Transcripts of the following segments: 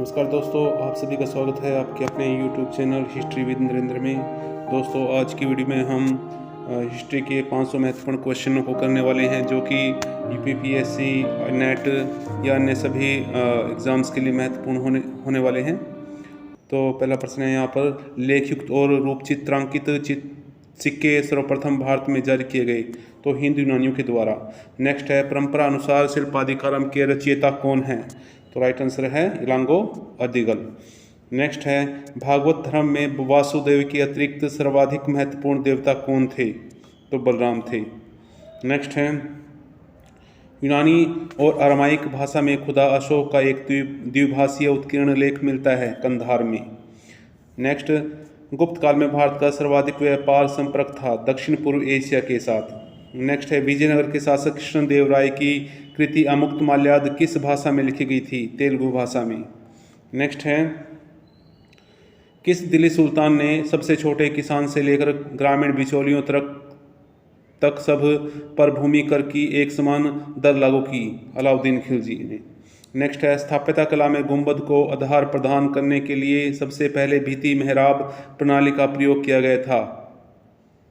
नमस्कार दोस्तों, आप सभी का स्वागत है आपके अपने YouTube channel history with Narendra में। दोस्तों, आज की वीडियो में हम हिस्ट्री के 500 महत्वपूर्ण क्वेश्चनों को करने वाले हैं जो कि UPPSC, नेट या अन्य सभी एग्ज़ाम्स के लिए महत्वपूर्ण होने वाले हैं। तो पहला प्रश्न है यहाँ पर, लेखयुक्त और रूप चित्रांकित सिक्के सर्वप्रथम भारत में जारी किए गए, तो हिंदू यूनानियों के द्वारा। नेक्स्ट है, परंपरा अनुसार शिल्पाधिकारम के रचयिता कौन है, तो राइट आंसर है इलांगो अदिगल। नेक्स्ट है, भागवत धर्म में वासुदेव के अतिरिक्त सर्वाधिक महत्वपूर्ण देवता कौन थे, तो बलराम थे। नेक्स्ट है, यूनानी और अरामाइक भाषा में खुदा अशोक का एक द्विभाषीय उत्कीर्ण लेख मिलता है कंधार में। नेक्स्ट, गुप्त काल में भारत का सर्वाधिक व्यापार संपर्क था दक्षिण पूर्व एशिया के साथ। नेक्स्ट है, विजयनगर के शासक कृष्णदेव राय की कृति अमुक्त माल्याद किस भाषा में लिखी गई थी, तेलुगु भाषा में। नेक्स्ट है, किस दिल्ली सुल्तान ने सबसे छोटे किसान से लेकर ग्रामीण बिचौलियों तक सब पर भूमि कर की एक समान दर लागू की, अलाउद्दीन खिलजी ने। नेक्स्ट है, स्थापत्य कला में गुंबद को आधार प्रदान करने के लिए सबसे पहले भित्ति मेहराब प्रणाली का प्रयोग किया गया था,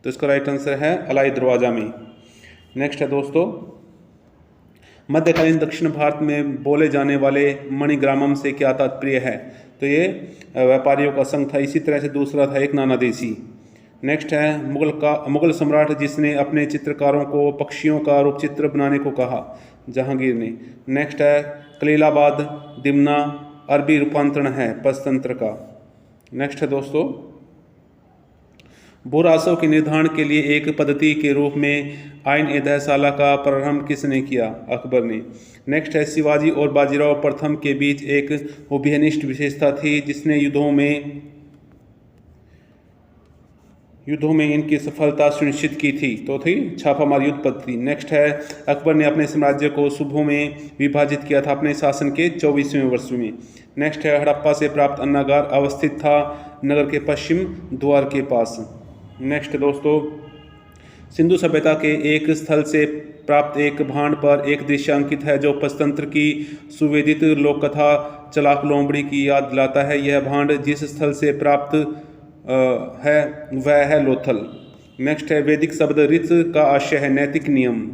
तो इसका राइट आंसर है अलाई दरवाजा में। नेक्स्ट है दोस्तों, मध्यकालीन दक्षिण भारत में बोले जाने वाले मणिग्रामम से क्या तात्पर्य है, तो ये व्यापारियों का संघ था। इसी तरह से दूसरा था एक नानादेशी। नेक्स्ट है, मुगल सम्राट जिसने अपने चित्रकारों को पक्षियों का रूपचित्र बनाने को कहा, जहांगीर ने। नेक्स्ट है, कलीलाबाद दिमना अरबी रूपांतरण है पंचतंत्र का। नेक्स्ट है दोस्तों, भू राजस्व के निर्धारण के लिए एक पद्धति के रूप में आईन-ए-दहशाला का प्रारंभ किसने किया, अकबर ने। नेक्स्ट है, शिवाजी और बाजीराव प्रथम के बीच एक उभयनिष्ठ विशेषता थी जिसने युद्धों में इनकी सफलता सुनिश्चित की थी, तो थी छापामार युद्ध पद्धति। नेक्स्ट है, अकबर ने अपने साम्राज्य को सूबों में विभाजित किया था अपने शासन के 24वें वर्ष में। नेक्स्ट है, हड़प्पा से प्राप्त अन्नागार अवस्थित था नगर के पश्चिम द्वार के पास। नेक्स्ट दोस्तों, सिंधु सभ्यता के एक स्थल से प्राप्त एक भांड पर एक दृश्य अंकित है जो पंचतंत्र की सुवेदित लोककथा चलाक लोमड़ी की याद दिलाता है। यह भांड जिस स्थल से प्राप्त है वह है लोथल। नेक्स्ट है, वैदिक शब्द ऋत का आशय है नैतिक नियम।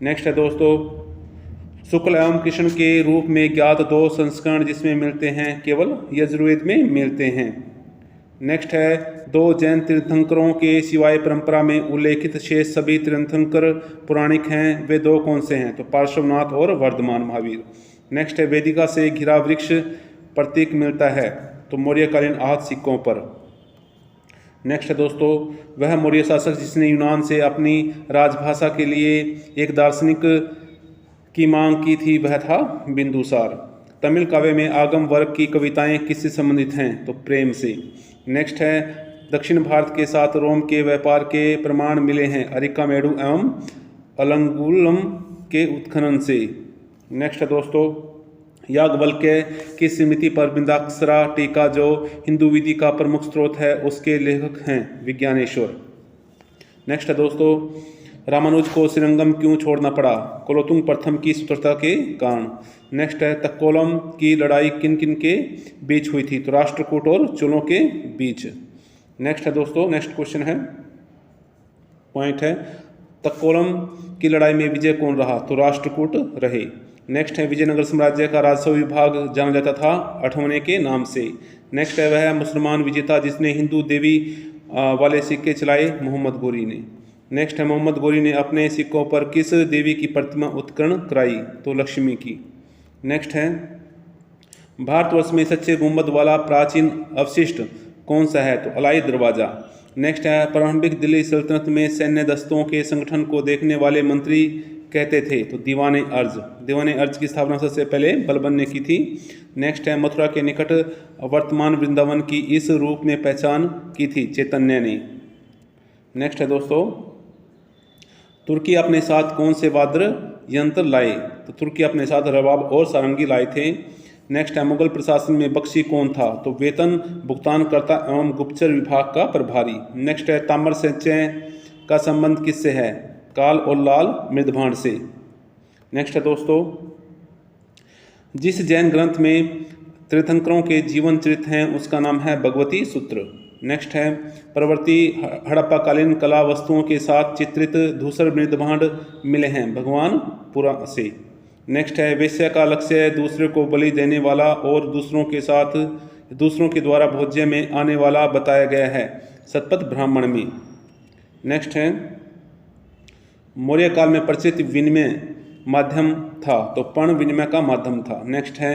नेक्स्ट है दोस्तों, शुक्ल एवं कृष्ण के रूप में ज्ञात दो संस्करण जिसमें मिलते हैं केवल यजुर्वेद में मिलते हैं। नेक्स्ट है, दो जैन तीर्थंकरों के सिवाय परंपरा में उल्लेखित शेष सभी तीर्थंकर पौराणिक हैं, वे दो कौन से हैं, तो पार्श्वनाथ और वर्धमान महावीर। नेक्स्ट है, वेदिका से घिरा वृक्ष प्रतीक मिलता है, तो मौर्यकालीन आहत सिक्कों पर। नेक्स्ट है दोस्तों, वह मौर्य शासक जिसने यूनान से अपनी राजभाषा के लिए एक दार्शनिक की मांग की थी वह था बिंदुसार। तमिल काव्य में आगम वर्ग की कविताएं किससे संबंधित हैं, तो प्रेम से। नेक्स्ट है, दक्षिण भारत के साथ रोम के व्यापार के प्रमाण मिले हैं अरिकामेडु एवं अलंगुलम के उत्खनन से। नेक्स्ट है दोस्तों, याज्ञवल्क्य की स्मृति पर बिंदाक्षरा टीका जो हिंदू विधि का प्रमुख स्रोत है उसके लेखक हैं विज्ञानेश्वर। नेक्स्ट है दोस्तों, रामानुज को श्रीरंगम क्यों छोड़ना पड़ा, कुलोत्तुंग प्रथम की स्वतंत्रता के कारण। नेक्स्ट है, तक्कोलम की लड़ाई किन किन के बीच हुई थी, तो राष्ट्रकूट और चोलों के बीच। नेक्स्ट है दोस्तों, नेक्स्ट क्वेश्चन है, पॉइंट है, तक्कोलम की लड़ाई में विजय कौन रहा, तो राष्ट्रकूट रहे। नेक्स्ट है, विजयनगर साम्राज्य का राजस्व विभाग जाना जाता था अठवने के नाम से। नेक्स्ट है, वह मुसलमान विजेता जिसने हिंदू देवी वाले सिक्के चलाए, मोहम्मद गोरी ने। नेक्स्ट है, मोहम्मद गोरी ने अपने सिक्कों पर किस देवी की प्रतिमा उत्कीर्ण कराई, तो लक्ष्मी की। नेक्स्ट है, भारतवर्ष में सच्चे गुंबद वाला प्राचीन अवशिष्ट कौन सा है, तो अलाई दरवाजा। नेक्स्ट है, प्रारंभिक दिल्ली सल्तनत में सैन्य दस्तों के संगठन को देखने वाले मंत्री कहते थे, तो दीवाने अर्ज। दीवाने अर्ज की स्थापना सबसे पहले बलबन ने की थी। नेक्स्ट है, मथुरा के निकट वर्तमान वृंदावन की इस रूप में पहचान की थी चैतन्य ने। नेक्स्ट है दोस्तों, तुर्की अपने साथ कौन से वाद्य यंत्र लाए, तो तुर्की अपने साथ रबाब और सारंगी लाए थे। नेक्स्ट है, मुगल प्रशासन में बख्शी कौन था, तो वेतन भुगतानकर्ता एवं गुप्तचर विभाग का प्रभारी। नेक्स्ट है, ताम्र संचय का संबंध किससे है, काल और लाल मृदभांड से। नेक्स्ट है दोस्तों, जिस जैन ग्रंथ में तीर्थंकरों के जीवन चरित्र हैं उसका नाम है भगवती सूत्र। नेक्स्ट है प्रवृत्ति हड़प्पाकालीन कला वस्तुओं के साथ चित्रित धूसर मृदभांड मिले हैं भगवानपुरा से। नेक्स्ट है वेश्या का लक्ष्य दूसरे को बलि देने वाला और दूसरों के द्वारा भोज्य में आने वाला बताया गया है सतपथ ब्राह्मण में। नेक्स्ट है मौर्य काल में प्रचलित विनिमय माध्यम था तो पर्ण विनिमय का माध्यम था। नेक्स्ट है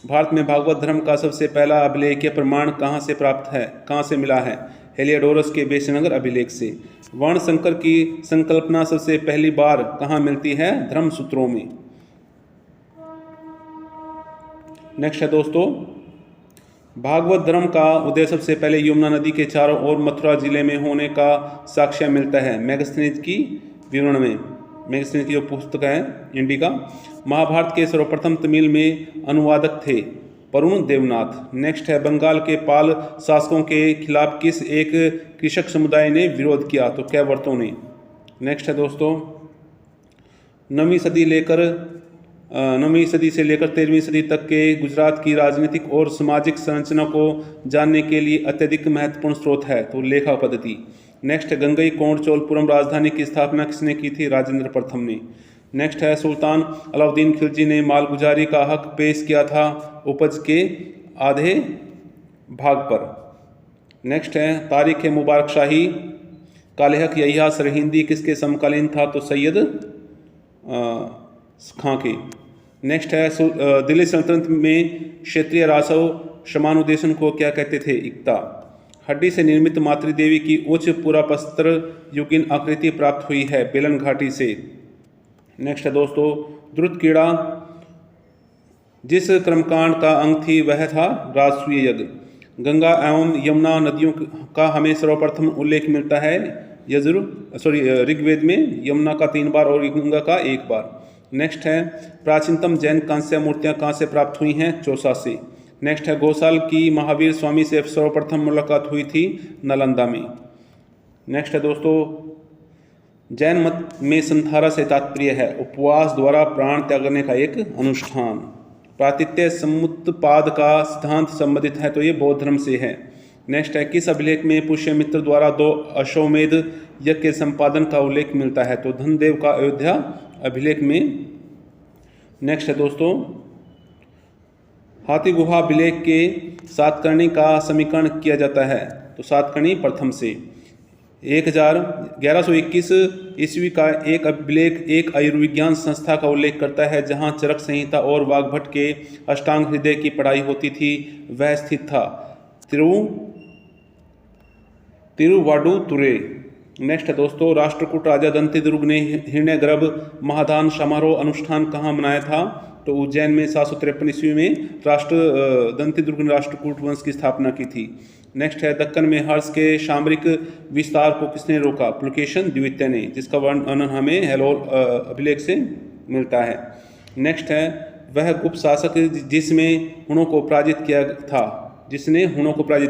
भारत में भागवत धर्म का सबसे पहला अभिलेखीय प्रमाण कहाँ से प्राप्त है, कहाँ से मिला है? हेलियोडोरस के बेशनगर अभिलेख से। वर्ण संकर की संकल्पना सबसे पहली बार कहाँ मिलती है? धर्म सूत्रों में। नेक्स्ट है दोस्तों भागवत धर्म का उदय सबसे पहले यमुना नदी के चारों ओर मथुरा जिले में होने का साक्ष्य मिलता है मेगस्थनीज की विवरण में। मेगस्थनीज की जो पुस्तक है इंडिका। महाभारत के सर्वप्रथम तमिल में अनुवादक थे वरुण देवनाथ। नेक्स्ट है बंगाल के पाल शासकों के खिलाफ किस एक कृषक समुदाय ने विरोध किया? तो कैवर्तों ने। नेक्स्ट है दोस्तों 9वीं सदी से लेकर 13वीं सदी तक के गुजरात की राजनीतिक और सामाजिक संरचना को जानने के लिए अत्यधिक महत्वपूर्ण स्रोत है तो लेखा पद्धति। नेक्स्ट है गंगई कोंड चोलपुरम राजधानी की स्थापना किसने की थी? राजेंद्र प्रथम ने। नेक्स्ट है सुल्तान अलाउद्दीन खिलजी ने मालगुजारी का हक पेश किया था उपज के आधे भाग पर। नेक्स्ट है तारीख मुबारक शाही का लेखक यहिया सरहिंदी किसके समकालीन था? तो सैयद खां के। नेक्स्ट है दिल्ली सल्तनत में क्षेत्रीय रासव समानुदेशन को क्या कहते थे? इक्ता। हड्डी से निर्मित मातृदेवी की उच्च पुराप्रस्तर युगीन आकृति प्राप्त हुई है बेलन घाटी से। नेक्स्ट है दोस्तों द्रुत कीड़ा जिस कर्मकांड का अंग थी वह था राजसूय यज्ञ। गंगा एवं यमुना नदियों का हमें सर्वप्रथम उल्लेख मिलता है ऋग्वेद में, यमुना का 3 बार और गंगा का 1 बार। नेक्स्ट है प्राचीनतम जैन कांस्य मूर्तियां कहाँ से प्राप्त हुई हैं? चौसा से। नेक्स्ट है गौसाल की महावीर स्वामी से सर्वप्रथम मुलाकात हुई थी नालंदा में। नेक्स्ट है दोस्तों जैन मत में संधारा से तात्पर्य है उपवास द्वारा प्राण त्यागने का एक अनुष्ठान। प्रातित्य समुत्पाद का सिद्धांत संबंधित है तो ये बौद्ध धर्म से है। नेक्स्ट है किस अभिलेख में पुष्यमित्र द्वारा 2 अश्वमेध यज्ञ के संपादन का उल्लेख मिलता है? तो धनदेव का अयोध्या अभिलेख में। नेक्स्ट है दोस्तों हाथी गुहा अभिलेख के सातकर्णी का समीकरण किया जाता है तो सातकर्णी प्रथम से। 1121 ईस्वी का एक अभिलेख एक आयुर्विज्ञान संस्था का उल्लेख करता है जहां चरक संहिता और वाग्भट के अष्टांग हृदय की पढ़ाई होती थी वह स्थित था तिरुवाडुतुरै। नेक्स्ट है दोस्तों राष्ट्रकूट राजा दंतिदुर्ग ने हिरण्यगर्भ महादान समारोह अनुष्ठान कहाँ मनाया था? तो उज्जैन में 753 ईस्वी में दंतिदुर्ग ने राष्ट्रकूट वंश की स्थापना की थी। नेक्स्ट है दक्कन में हर्ष के सामरिक विस्तार को किसने रोका? पुलकेशन द्वितीय ने, जिसका वर्णन हमें हेलोर अभिलेख से मिलता है। नेक्स्ट है वह गुप्त शासक जिसने हुणों को पराजित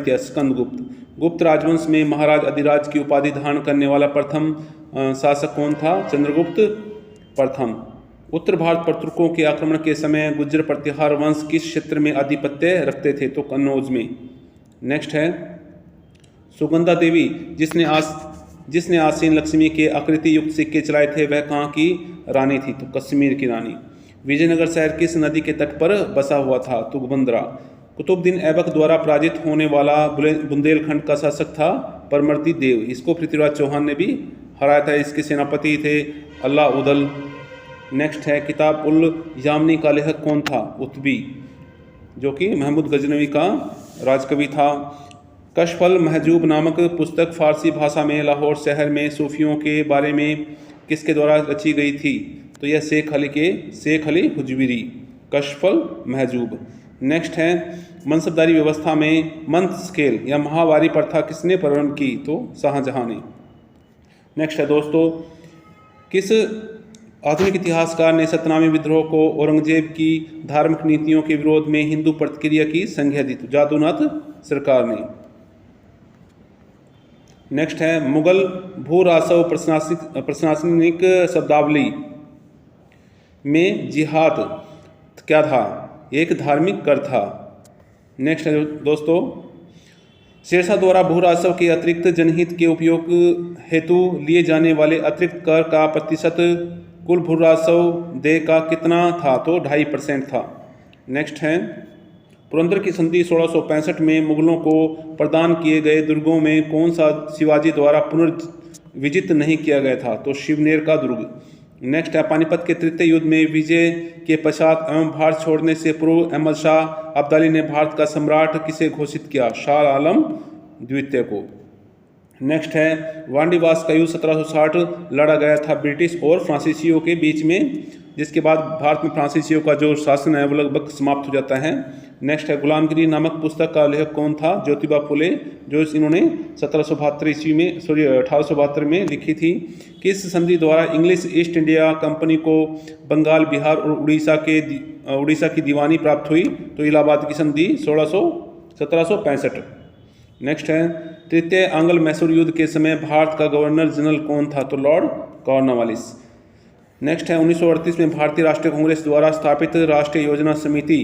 किया स्कंदगुप्त। गुप्त राजवंश में महाराज अधिराज की उपाधि धारण करने वाला प्रथम शासक कौन था? चंद्रगुप्त प्रथम। उत्तर भारत पर तुर्कों के आक्रमण के समय गुज्जर प्रतिहार वंश किस क्षेत्र में आधिपत्य रखते थे? तो कन्नौज में। नेक्स्ट है सुगंधा देवी जिसने आसीन लक्ष्मी के आकृति युक्त सिक्के चलाए थे वह कहाँ की रानी थी? तो कश्मीर की रानी। विजयनगर शहर किस नदी के तट पर बसा हुआ था? तुंगभद्रा। कुतुबुद्दीन ऐबक द्वारा पराजित होने वाला बुंदेलखंड का शासक था परमर्दी देव। इसको पृथ्वीराज चौहान ने भी हराया था। इसके सेनापति थे अल्लाउदल। नेक्स्ट है किताब उल यामनी का लेखक कौन था? उत्बी, जो कि महमूद गजनवी का राजकवि था। कशफल महजूब नामक पुस्तक फारसी भाषा में लाहौर शहर में सूफियों के बारे में किसके द्वारा रची गई थी? तो यह शेख अली हुजविरी। कशफल महजूब। नेक्स्ट है मनसबदारी व्यवस्था में मंथ स्केल या माहवारी प्रथा किसने प्रारंभ की? तो शाहजहां ने। नेक्स्ट है दोस्तों किस आधुनिक इतिहासकार ने सतनामी विद्रोह को औरंगजेब की धार्मिक नीतियों के विरोध में हिंदू प्रतिक्रिया की संज्ञा दी? तो जादूनाथ सरकार ने। नेक्स्ट है मुगल भूरासव प्रशासनिक शब्दावली में जिहाद क्या था? एक धार्मिक कर था। नेक्स्ट है दोस्तों, शेरशाह द्वारा भू राजस्व के अतिरिक्त जनहित के उपयोग हेतु लिए जाने वाले अतिरिक्त कर का प्रतिशत कुल भू राजस्व देय का कितना था? तो 2.5% था। नेक्स्ट है, पुरंदर की संधि 1665 में मुगलों को प्रदान किए गए दुर्गों में कौन सा शिवाजी द्वारा पुनर्विजित नहीं किया गया था? तो शिवनेर का दुर्ग। नेक्स्ट है, पानीपत के तृतीय युद्ध में विजय के पश्चात एवं भारत छोड़ने से पूर्व अहमद शाह अब्दाली ने भारत का सम्राट किसे घोषित किया? शाह आलम द्वितीय को। नेक्स्ट है, वांडीवास का युद्ध 1760 लड़ा गया था ब्रिटिश और फ्रांसीसियों के बीच में, जिसके बाद भारत में फ्रांसीसियों का जो शासन है वो लगभग समाप्त हो जाता है। नेक्स्ट है, गुलामगिरी नामक पुस्तक का लेखक कौन था? ज्योतिबा फुले, जो इन्होंने 1772 ईस्वी में 1872 में लिखी थी। किस संधि द्वारा इंग्लिश ईस्ट इंडिया कंपनी को बंगाल, बिहार और उड़ीसा की दीवानी प्राप्त हुई? तो इलाहाबाद की संधि 1765। नेक्स्ट है, तृतीय आंग्ल मैसूर युद्ध के समय भारत का गवर्नर जनरल कौन था? तो लॉर्ड कॉर्नवालिस। नेक्स्ट है, 1938 में भारतीय राष्ट्रीय कांग्रेस द्वारा स्थापित राष्ट्रीय योजना समिति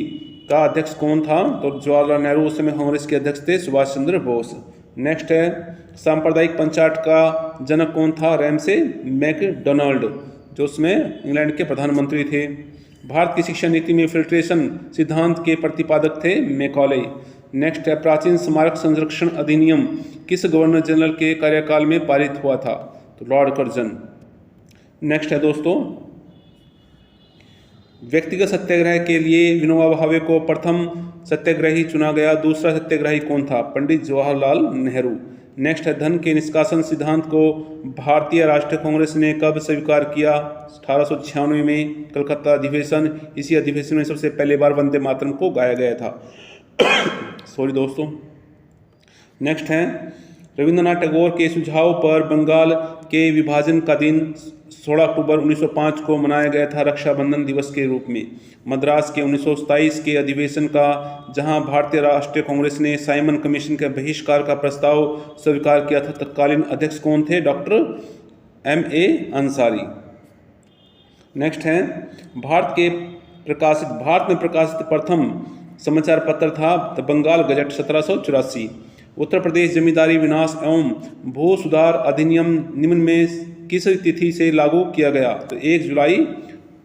का अध्यक्ष कौन था? तो जवाहरलाल नेहरू उस समय कांग्रेस के अध्यक्ष थे, सुभाष चंद्र बोस। नेक्स्ट है, सांप्रदायिक पंचायत का जनक कौन था? रैमसे मैकडोनाल्ड, जो उसमें इंग्लैंड के प्रधानमंत्री थे। भारत की शिक्षा नीति में फिल्ट्रेशन सिद्धांत के प्रतिपादक थे मैकॉले। नेक्स्ट है, प्राचीन स्मारक संरक्षण अधिनियम किस गवर्नर जनरल के कार्यकाल में पारित हुआ था? तो लॉर्ड कर्जन। नेक्स्ट है दोस्तों, व्यक्तिगत सत्याग्रह के लिए विनोबा भावे को प्रथम सत्याग्रही चुना गया, दूसरा सत्याग्रही कौन था? पंडित जवाहरलाल नेहरू। नेक्स्ट है, धन के निष्कासन सिद्धांत को भारतीय राष्ट्रीय कांग्रेस ने कब स्वीकार किया? 1896 में, कलकत्ता अधिवेशन। इसी अधिवेशन में सबसे पहले बार वंदे मातरम को गाया गया था। सॉरी दोस्तों। नेक्स्ट है, रविंद्रनाथ टैगोर के सुझाव पर बंगाल के विभाजन का दिन 16 अक्टूबर 1905 को मनाया गया था रक्षाबंधन दिवस के रूप में। मद्रास के 1927 के अधिवेशन का, जहां भारतीय राष्ट्रीय कांग्रेस ने साइमन कमीशन के बहिष्कार का प्रस्ताव स्वीकार किया था, तत्कालीन अध्यक्ष कौन थे? Doctor M.A. अंसारी। नेक्स्ट है, भारत में प्रकाशित प्रथम समाचार पत्र था द बंगाल गजट 1784। उत्तर प्रदेश जमींदारी विनाश एवं भू सुधार अधिनियम निम्न में किस तिथि से लागू किया गया? तो 1 जुलाई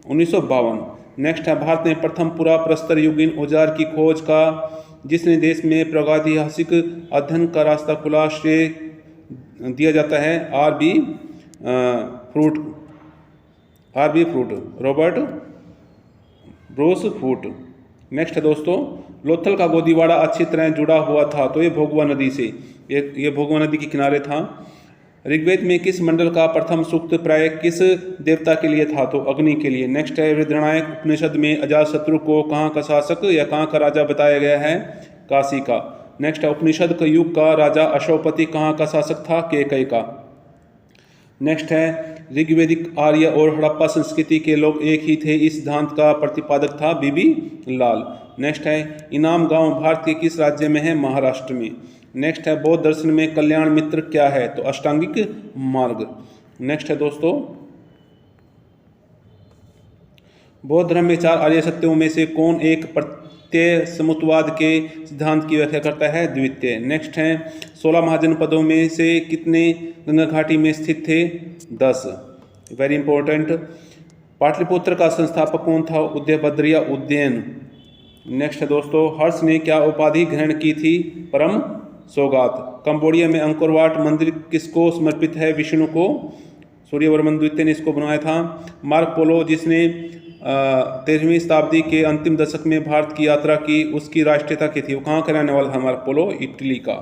1952। नेक्स्ट है, भारत ने प्रथम पूरा प्रस्तर युगीन औजार की खोज का, जिसने देश में प्रागैतिहासिक अध्ययन का रास्ता खुला, श्रेय दिया जाता है R.B. Fruit, Robert Bruce Foote. Next है दोस्तों, लोथल का गोदीवाड़ा अच्छी तरह जुड़ा हुआ था, तो ये भोगवा नदी से, ये भोगवा नदी के किनारे था। ऋग्वेद में किस मंडल का प्रथम सूक्त प्राय किस देवता के लिए था? तो अग्नि के लिए। नेक्स्ट है, रुद्रनायक उपनिषद में अजातशत्रु को कहाँ का शासक या कहाँ का राजा बताया गया है? काशी का। नेक्स्ट है, उपनिषद का युग का राजा अशोकपति कहाँ का शासक था? केकई का। नेक्स्ट है, ऋग्वेदिक आर्य और हड़प्पा संस्कृति के लोग एक ही थे, इस सिद्धांत का प्रतिपादक था बीबी लाल। नेक्स्ट है, इनाम गांव भारत के किस राज्य में है? महाराष्ट्र में। नेक्स्ट है, बौद्ध दर्शन में कल्याण मित्र क्या है? तो अष्टांगिक मार्ग। नेक्स्ट है दोस्तों, बौद्ध धर्म में 4 आर्य सत्यों में से कौन एक प्रत्यय समुत्वाद के सिद्धांत की व्याख्या करता है? द्वितीय। नेक्स्ट है, 16 महाजनपदों में से कितने गंगा घाटी में स्थित थे? 10। Very important. पाटलिपुत्र का संस्थापक कौन था? उदयभद्र या उदयन। नेक्स्ट है दोस्तों, हर्ष ने क्या उपाधि ग्रहण की थी? परम सौगात। कंबोडिया में अंकोरवाट मंदिर किसको समर्पित है? विष्णु को। सूर्यवर्मन द्वितीय ने इसको बनवाया था। मार्को पोलो, जिसने 13वीं शताब्दी के अंतिम दशक में भारत की यात्रा की, उसकी राष्ट्रीयता क्या थी? वो कहाँ का रहने वाला था? मार्को पोलो इटली का।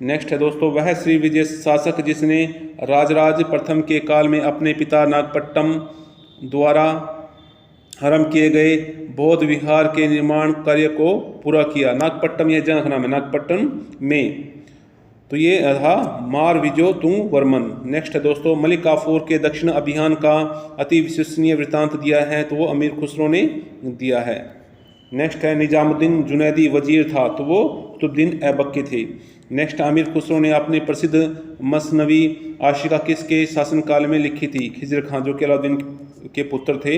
नेक्स्ट है दोस्तों, वह श्री विजय शासक जिसने राजराज प्रथम के काल में अपने पिता नागपट्टम द्वारा आरंभ किए गए बौद्ध विहार के निर्माण कार्य को पूरा किया। नागपट्टम यह जगह का नाम है, नागपट्टम में। तो ये था मारविजो वर्मन। नेक्स्ट है दोस्तों, मलिक काफूर के दक्षिण अभियान का अति विश्वसनीय वृत्तांत दिया है, तो वो अमीर खुसरो ने दिया है। नेक्स्ट है, निजामुद्दीन जुनैदी वजीर था, तो वो कुतुबुद्दीन ऐबक थे। नेक्स्ट, अमीर खुसरो ने अपनी प्रसिद्ध मसनवी आशिका किसके शासनकाल में लिखी थी? खिजर खां, जो कि अलाउद्दीन के पुत्र थे।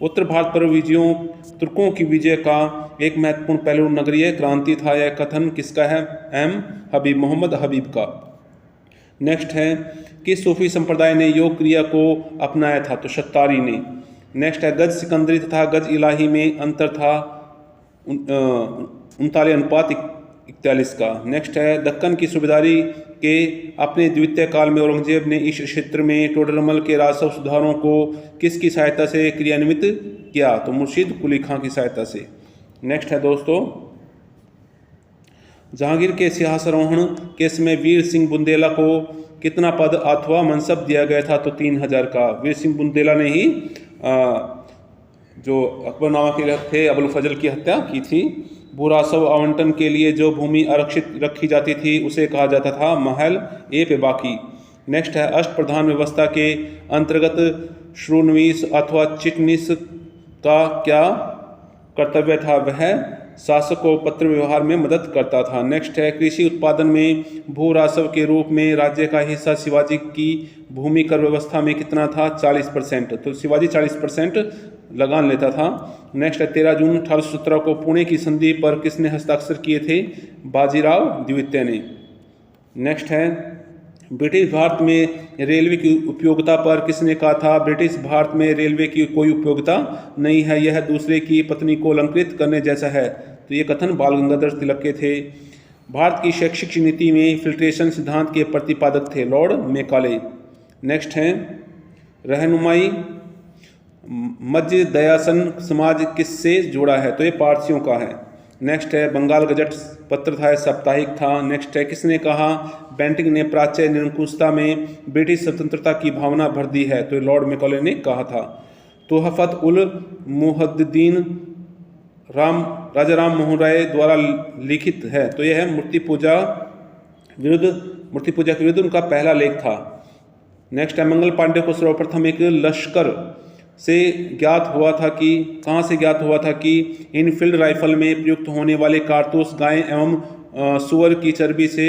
उत्तर भारत पर विजयों तुर्कों की विजय का एक महत्वपूर्ण पहलू नगरीय क्रांति था। यह कथन किसका है? मोहम्मद हबीब का। नेक्स्ट है किस सूफी संप्रदाय ने योग क्रिया को अपनाया था? तो शत्तारी ने। नेक्स्ट है गज सिकंदरी तथा गज इलाही में अंतर था 39:41 का। नेक्स्ट है दक्कन की सूबेदारी के अपने द्वितीय काल में औरंगजेब ने इस क्षेत्र में टोडरमल के राजस्व सुधारों को किसकी सहायता से क्रियान्वित किया? तो मुर्शीद कुली खां की सहायता से। नेक्स्ट है दोस्तों जहांगीर के सिंहासरोहण के समय वीर सिंह बुंदेला को कितना पद अथवा मनसब दिया गया था? तो 3000 का। वीर सिंह बुंदेला ने ही जो अकबरनामा के थे अबुल फजल की हत्या की थी। भूरासव आवंटन के लिए जो भूमि आरक्षित रखी जाती थी उसे कहा जाता था महल ए पे बाकी। नेक्स्ट है अष्ट प्रधान व्यवस्था के अंतर्गत श्रोणवीस अथवा चिटनीस का क्या कर्तव्य था? वह शासक को पत्र व्यवहार में मदद करता था। नेक्स्ट है कृषि उत्पादन में भू राजस्व के रूप में राज्य का हिस्सा शिवाजी की भूमि कर व्यवस्था में कितना था? 40%। तो शिवाजी 40% लगान लेता था। नेक्स्ट है 13 जून 1817 को पुणे की संधि पर किसने हस्ताक्षर किए थे? बाजीराव द्वितीय ने। नेक्स्ट है ब्रिटिश भारत में रेलवे की उपयोगिता पर किसने कहा था? ब्रिटिश भारत में रेलवे की कोई उपयोगिता नहीं है, यह दूसरे की पत्नी को अलंकृत करने जैसा है। तो ये कथन बाल गंगाधर तिलक के थे। भारत की शैक्षिक नीति में फिल्ट्रेशन सिद्धांत के प्रतिपादक थे लॉर्ड मेकाले। नेक्स्ट है रहनुमाई मध्य दयासन समाज किससे जुड़ा है? तो ये पारसियों का है। नेक्स्ट है बंगाल गजट पत्र था, साप्ताहिक था। नेक्स्ट है किसने कहा बेंटिंग ने प्राच्य निरंकुशता में ब्रिटिश स्वतंत्रता की भावना भर दी है? तो लॉर्ड मेकॉले ने कहा था। तोहफत उल मुहद्दीन राजा राम मोहन राय द्वारा लिखित है। तो यह है मूर्ति पूजा के विरुद्ध उनका पहला लेख था। नेक्स्ट है मंगल पांडे को सर्वप्रथम एक लश्कर से ज्ञात हुआ था कि कहाँ से ज्ञात हुआ था कि इनफील्ड राइफल में प्रयुक्त होने वाले कारतूस गाय एवं सुअर की चर्बी से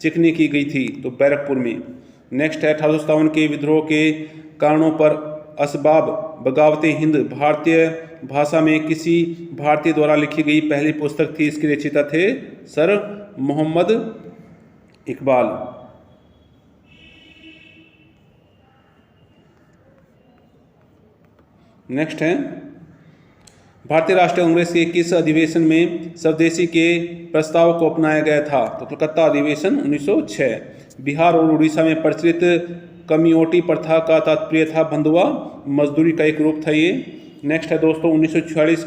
चिकनी की गई थी? तो बैरकपुर में। नेक्स्ट है 1857 के विद्रोह के कारणों पर असबाब बगावते हिंद भारतीय भाषा में किसी भारतीय द्वारा लिखी गई पहली पुस्तक थी। इसके रचयिता थे सर मोहम्मद इकबाल। नेक्स्ट है भारतीय राष्ट्रीय कांग्रेस के किस अधिवेशन में स्वदेशी के प्रस्ताव को अपनाया गया था? तो कलकत्ता अधिवेशन 1906। बिहार और उड़ीसा में प्रचलित कमियोटी प्रथा का तात्पर्य था बंधुआ मजदूरी का एक रूप था ये। नेक्स्ट है दोस्तों 1946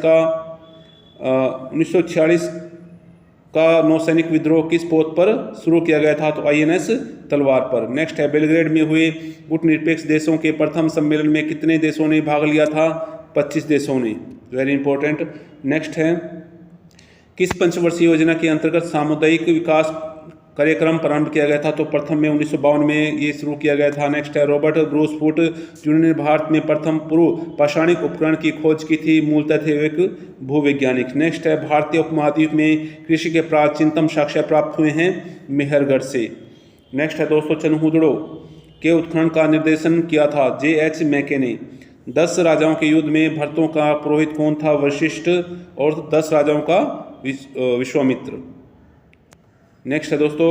का नौसैनिक विद्रोह किस पोत पर शुरू किया गया था? तो INS तलवार पर। नेक्स्ट है बेलग्रेड में हुए गुटनिरपेक्ष देशों के प्रथम सम्मेलन में कितने देशों ने भाग लिया था? 25 देशों ने। Very important. नेक्स्ट है किस पंचवर्षीय योजना के अंतर्गत सामुदायिक विकास कार्यक्रम प्रारंभ किया गया था? तो प्रथम में 1952 में ये शुरू किया गया था। नेक्स्ट है रॉबर्ट ब्रूस फुट जूनियर ने भारत में प्रथम पूर्व पाषाणिक उपकरण की खोज की थी, मूलतः थे एक भूवैज्ञानिक। नेक्स्ट है भारतीय उपमहाद्वीप में कृषि के प्राचीनतम साक्ष्य प्राप्त हुए हैं मेहरगढ़ से। नेक्स्ट है दोस्तों चनहुदड़ो के उत्खनन का निर्देशन किया था JH मैके ने। 10 राजाओं के युद्ध में भरतों का पुरोहित कौन था? वशिष्ठ। और 10 राजाओं का विश्वामित्र। नेक्स्ट है दोस्तों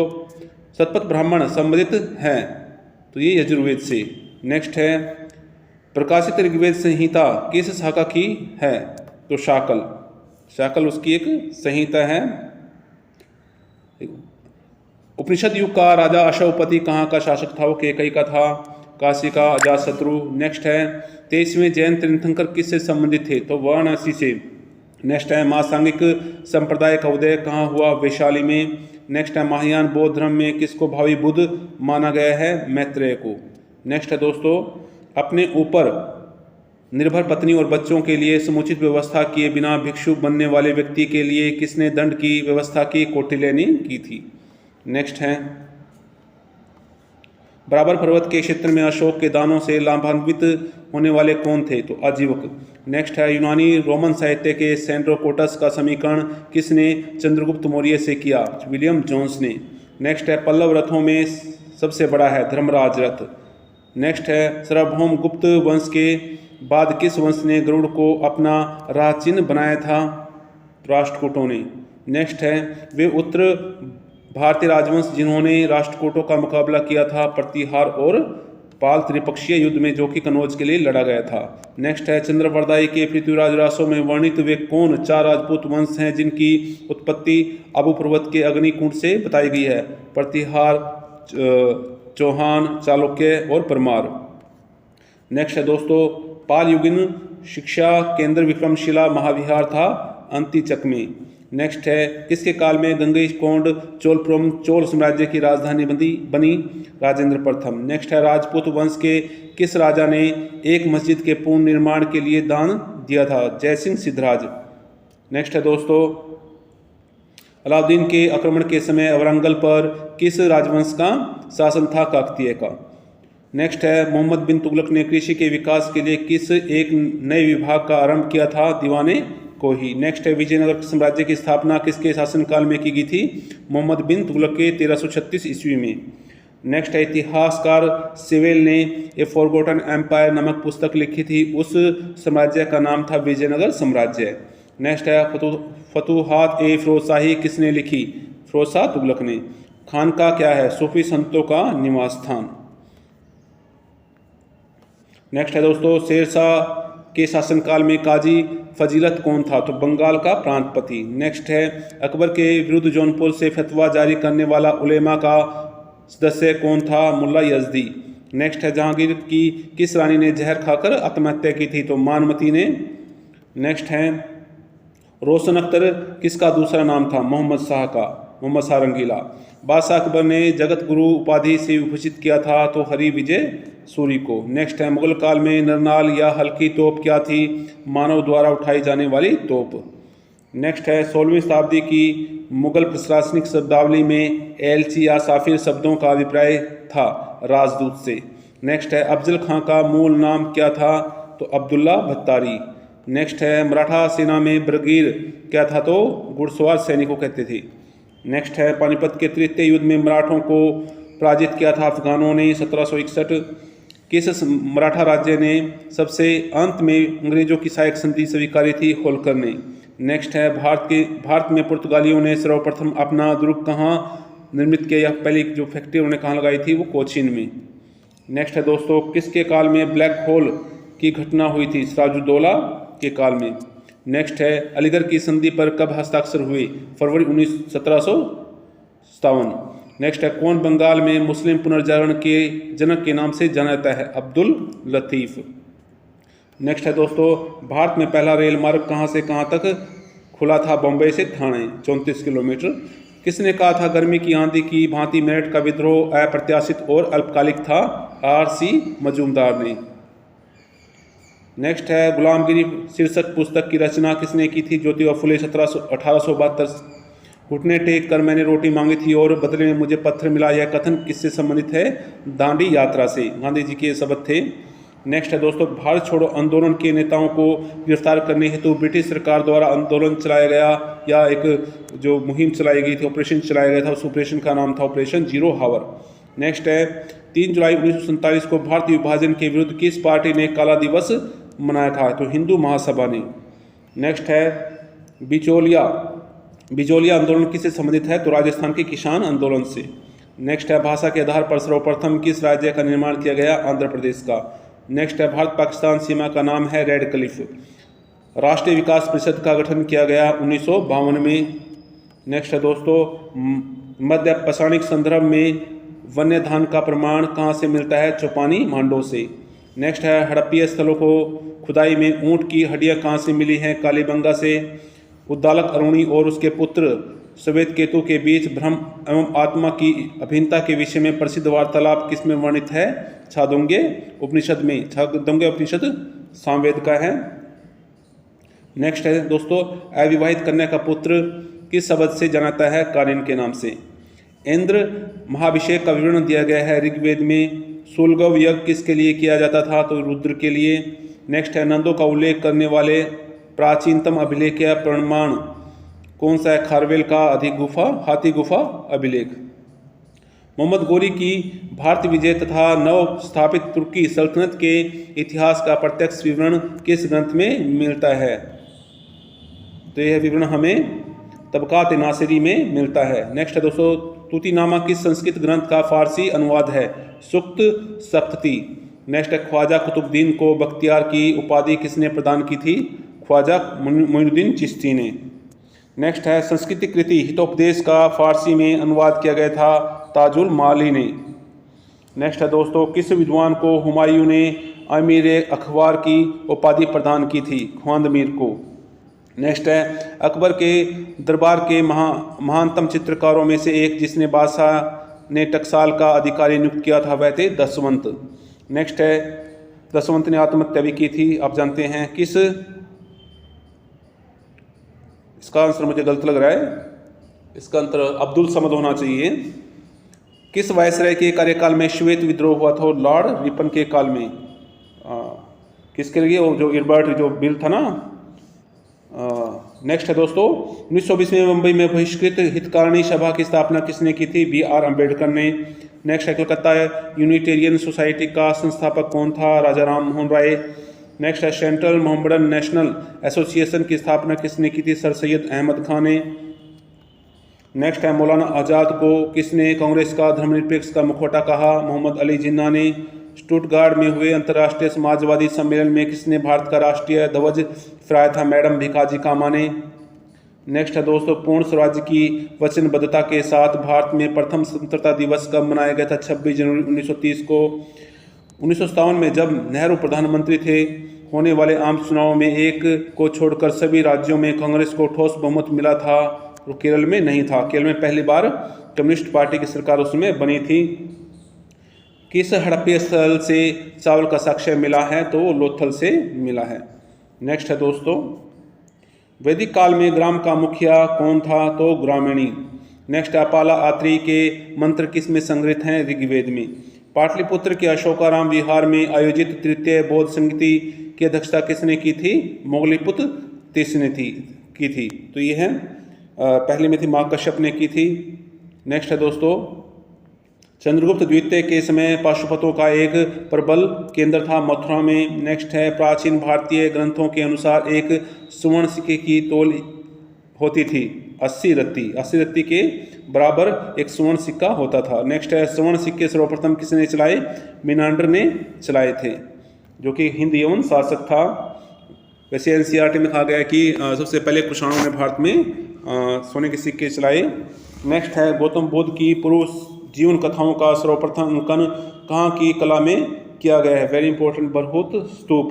शतपथ ब्राह्मण संबंधित है? तो ये यजुर्वेद से। नेक्स्ट है प्रकाशित ऋग्वेद संहिता किस शाखा की है? तो शाकल उसकी एक संहिता है। उपनिषद युग का राजा अशोकपति कहाँ का शासक था? वो केकई का था। काशी का अजातशत्रु। नेक्स्ट है 23वें जैन तीर्थंकर किससे संबंधित थे? तो वाराणसी से। नेक्स्ट है महासांगिक संप्रदाय का उदय कहाँ हुआ? वैशाली में। नेक्स्ट है महायान बौद्ध धर्म में किसको भावी बुद्ध माना गया है? मैत्रेय को। नेक्स्ट है दोस्तों अपने ऊपर निर्भर पत्नी और बच्चों के लिए समुचित व्यवस्था किए बिना भिक्षु बनने वाले व्यक्ति के लिए किसने दंड की व्यवस्था की? कौटिल्य ने की थी। नेक्स्ट है बराबर पर्वत के क्षेत्र में अशोक के दानों से लाभान्वित होने वाले कौन थे? तो आजीवक। नेक्स्ट है यूनानी रोमन साहित्य के सेंड्रोकोटस का समीकरण किसने चंद्रगुप्त मौर्य से किया? विलियम जोन्स ने। नेक्स्ट है पल्लव रथों में सबसे बड़ा है धर्मराज रथ। नेक्स्ट है सार्वभौम गुप्त वंश के बाद किस वंश ने गरुड़ को अपना राह चिन्ह बनाया था? राष्ट्रकूटों ने। नेक्स्ट है, वे उत्तर भारतीय राजवंश जिन्होंने राष्ट्रकूटों का मुकाबला किया था प्रतिहार और पाल त्रिपक्षीय युद्ध में जो कि कनौज के लिए लड़ा गया था। नेक्स्ट है, चंद्रवरदाई के पृथ्वीराज रासों में वर्णित वे कौन 4 राजपूत वंश हैं जिनकी उत्पत्ति आबू पर्वत के अग्निकुंड से बताई गई है? प्रतिहार, चौहान, चालुक्य और परमार। नेक्स्ट है दोस्तों, पाल युगीन शिक्षा केंद्र विक्रमशिला महाविहार था अंतिचक में। नेक्स्ट है, किसके काल में गंगईकोंड चोलपुरम चोल साम्राज्य की राजधानी बनी? राजेंद्र प्रथम। नेक्स्ट है, राजपूत वंश के किस राजा ने एक मस्जिद के पूर्ण निर्माण के लिए दान दिया था? जयसिंह सिद्धराज। नेक्स्ट है दोस्तों, अलाउद्दीन के आक्रमण के समय वारंगल पर किस राजवंश का शासन था? काकतीय का। नेक्स्ट है, मोहम्मद बिन तुगलक ने कृषि के विकास के लिए किस एक नए विभाग का आरंभ किया था? दीवाने को ही। नेक्स्ट है, विजयनगर साम्राज्य की स्थापना किसके शासनकाल में की गई थी? मोहम्मद बिन तुगलक के 1336 ईस्वी में। नेक्स्ट है, इतिहासकार सिवेल ने ए फॉरगॉटन एम्पायर नामक पुस्तक लिखी थी, उस साम्राज्य का नाम था विजयनगर साम्राज्य। नेक्स्ट है, फतूहात ए फिरोजशाही किसने लिखी? फिरोजशाह तुगलक ने। खानका क्या है? सूफी संतों का निवास स्थान। नेक्स्ट है दोस्तों, शेरशाह के शासनकाल में काजी फजीलत कौन था? तो बंगाल का प्रांतपति। नेक्स्ट है, अकबर के विरुद्ध जौनपुर से फतवा जारी करने वाला उलेमा का सदस्य कौन था? मुल्ला यजदी। नेक्स्ट है, जहांगीर की किस रानी ने जहर खाकर आत्महत्या की थी? तो मानमती ने। नेक्स्ट है, रोशन अख्तर किसका दूसरा नाम था? मोहम्मद शाह का, मोहम्मद शाह रंगीला। बादशाह अकबर ने जगत गुरु उपाधि से विभूषित किया था? तो हरि विजय सूरी को। नेक्स्ट है, मुगल काल में नरनाल या हल्की तोप क्या थी? मानव द्वारा उठाई जाने वाली तोप। नेक्स्ट है, 16वीं शताब्दी की मुगल प्रशासनिक शब्दावली में एलची या साफिर शब्दों का अभिप्राय था? राजदूत से। नेक्स्ट है, अफजल खां का मूल नाम क्या था? तो अब्दुल्ला भत्तारी। नेक्स्ट है, मराठा सेना में बरगीर क्या था? तो घुड़सवार सैनिकों कहते थे। नेक्स्ट है, पानीपत के तृतीय युद्ध में मराठों को पराजित किया था अफगानों ने 1761। किस मराठा राज्य ने सबसे अंत में अंग्रेजों की सहायक संधि स्वीकारी थी? होलकर ने। नेक्स्ट है, भारत में पुर्तगालियों ने सर्वप्रथम अपना दुर्ग कहाँ निर्मित किया? या पहली जो फैक्ट्री उन्होंने कहाँ लगाई थी? वो कोचीन में। नेक्स्ट है दोस्तों, किसके काल में ब्लैक होल की घटना हुई थी? सिराजुद्दौला के काल में। नेक्स्ट है, अलीगढ़ की संधि पर कब हस्ताक्षर हुए? फरवरी 1757। नेक्स्ट है, कौन बंगाल में मुस्लिम पुनर्जागरण के जनक के नाम से जाना जाता है? अब्दुल लतीफ़। नेक्स्ट है दोस्तों, भारत में पहला रेल मार्ग कहाँ से कहाँ तक खुला था? बॉम्बे से ठाणे 34 किलोमीटर। किसने कहा था गर्मी की आंधी की भांति मेरठ का विद्रोह अप्रत्याशित और अल्पकालिक था? R.C. मजूमदार ने। नेक्स्ट है, गुलामगिरी शीर्षक पुस्तक की रचना किसने की थी? ज्योतिबा फुले 1872। घुटने टेक कर मैंने रोटी मांगी थी और बदले में मुझे पत्थर मिला, यह कथन किससे संबंधित है? दांडी यात्रा से। गांधी जी के शब्द थे। नेक्स्ट है दोस्तों, भारत छोड़ो आंदोलन के नेताओं को गिरफ्तार करने हेतु ब्रिटिश सरकार द्वारा आंदोलन चलाया गया या एक जो मुहिम चलाई गई थी, ऑपरेशन चलाया गया था, उस ऑपरेशन का नाम था ऑपरेशन जीरो हावर। नेक्स्ट है, 3 जुलाई 1947 को भारतीय विभाजन के विरुद्ध किस पार्टी ने काला दिवस मनाया था? तो हिंदू महासभा ने। नेक्स्ट है, बिचौलिया आंदोलन किससे संबंधित है? तो राजस्थान के किसान आंदोलन से। नेक्स्ट है, भाषा के आधार पर सर्वप्रथम किस राज्य का निर्माण किया गया? आंध्र प्रदेश का। नेक्स्ट है, भारत पाकिस्तान सीमा का नाम है रेड क्लिफ। राष्ट्रीय विकास परिषद का गठन किया गया 1952 में। नेक्स्ट है दोस्तों, मध्य पाषाणिक संदर्भ में वन्य धान का प्रमाण कहाँ से मिलता है? चौपानी मांडो से। नेक्स्ट है, हड़प्पीय स्थलों को खुदाई में ऊंट की हड्डियां कहाँ से मिली हैं? कालीबंगा से। उद्दालक अरुणी और उसके पुत्र श्वेत केतु के बीच ब्रह्म एवं आत्मा की अभिन्नता के विषय में प्रसिद्ध वार्तालाप किसमें वर्णित है? छांदोग्य उपनिषद में। छांदोग्य उपनिषद सामवेद का है। नेक्स्ट है दोस्तों, अविवाहित कन्या का पुत्र किस शब्द से जानाता है? कालीन के नाम से। इंद्र महाभिषेक का विवरण दिया गया है ऋग्वेद में। सुलगव यज्ञ किसके लिए किया जाता था? तो रुद्र के लिए। नेक्स्ट है, नंदों का उल्लेख करने वाले प्राचीनतम अभिलेख या प्रमाण कौन सा है? खारवेल का हाथी गुफा अभिलेख। मोहम्मद गोरी की भारत विजय तथा नव स्थापित तुर्की सल्तनत के इतिहास का प्रत्यक्ष विवरण किस ग्रंथ में मिलता है? तो यह विवरण हमें तबकात नासिरी में मिलता है। नेक्स्ट है दोस्तों, तूतीनामा किस संस्कृत ग्रंथ का फारसी अनुवाद है? सुक्त सप्तती। नेक्स्ट है, ख्वाजा कुतुबुद्दीन को बख्तियार की उपाधि किसने प्रदान की थी? ख्वाजा मोइनुद्दीन चिश्ती ने। नेक्स्ट है, संस्कृत कृति हितोपदेश का फारसी में अनुवाद किया गया था? ताजुल माली ने। नेक्स्ट है दोस्तों, किस विद्वान को हुमायूं ने अमीर अखबार की उपाधि प्रदान की थी? ख्वांद मीर को। नेक्स्ट है, अकबर के दरबार के महानतम चित्रकारों में से एक जिसने बादशाह ने टकसाल का अधिकारी नियुक्त किया था वह थे दसवंत। नेक्स्ट है, दसवंत ने आत्महत्या भी की थी, आप जानते हैं किस। इसका आंसर मुझे गलत लग रहा है, इसका आंसर अब्दुल समद होना चाहिए। किस वायसराय के कार्यकाल में श्वेत विद्रोह हुआ था? लॉर्ड रिपन के काल में। किसके लिए? वो जो इर्बर्ट जो बिल था ना। नेक्स्ट है दोस्तों, 1920 में मुंबई में बहिष्कृत हितकारिणी सभा की स्थापना किसने की थी? B.R. अम्बेडकर ने। नेक्स्ट है, कलकत्ता यूनिटेरियन सोसाइटी का संस्थापक कौन था? राजा राम मोहन राय। नेक्स्ट है, सेंट्रल मोहम्मडन नेशनल एसोसिएशन की स्थापना किसने की थी? सर सैयद अहमद खान ने। नेक्स्ट है, मौलाना आज़ाद को किसने कांग्रेस का धर्मनिरपेक्ष का मुखौटा कहा? मोहम्मद अली जिन्ना ने। स्टुटगार्ड में हुए अंतर्राष्ट्रीय समाजवादी सम्मेलन में किसने भारत का राष्ट्रीय ध्वज फहराया था? मैडम भिकाजी कामा ने। नेक्स्ट है दोस्तों, पूर्ण स्वराज्य की वचनबद्धता के साथ भारत में प्रथम स्वतंत्रता दिवस कब मनाया गया था? 26 जनवरी 1930 को। 1957 में जब नेहरू प्रधानमंत्री थे, होने वाले आम चुनाव में एक को छोड़कर सभी राज्यों में कांग्रेस को ठोस बहुमत मिला था, और केरल में नहीं था। केरल में पहली बार कम्युनिस्ट पार्टी की सरकार उसमें बनी थी। किस हड़प्पी स्थल से चावल का साक्ष्य मिला है? तो लोथल से मिला है। नेक्स्ट है दोस्तों, वैदिक काल में ग्राम का मुखिया कौन था? तो ग्रामीणी। नेक्स्ट है, अपाला आत्री के मंत्र किस में संग्रहित हैं? ऋग्वेद में। पाटलिपुत्र के अशोकाराम विहार में आयोजित तृतीय बौद्ध संगति की अध्यक्षता किसने की थी? मोगलीपुत्र तीसरे की थी। तो ये है, पहले में थी माँ कश्यप ने की थी। नेक्स्ट है दोस्तों, चंद्रगुप्त द्वितीय के समय पाशुपतों का एक प्रबल केंद्र था मथुरा में। नेक्स्ट है, प्राचीन भारतीय ग्रंथों के अनुसार एक सुवर्ण सिक्के की तोल होती थी 80 रत्ती। 80 रत्ती के बराबर एक सुवर्ण सिक्का होता था। नेक्स्ट है, स्वर्ण सिक्के सर्वप्रथम किसने चलाए? मिनांडर ने चलाए थे, जो कि हिंद यवन शासक था। वैसे एनसीईआरटी में कहा गया है कि सबसे पहले कुषाणों ने भारत में सोने के सिक्के चलाए। नेक्स्ट है, गौतम बुद्ध की पूर्व जीवन कथाओं का सर्वप्रथम अंकन कहाँ की कला में किया गया है? वेरी इंपॉर्टेंट, बरहुत स्तूप।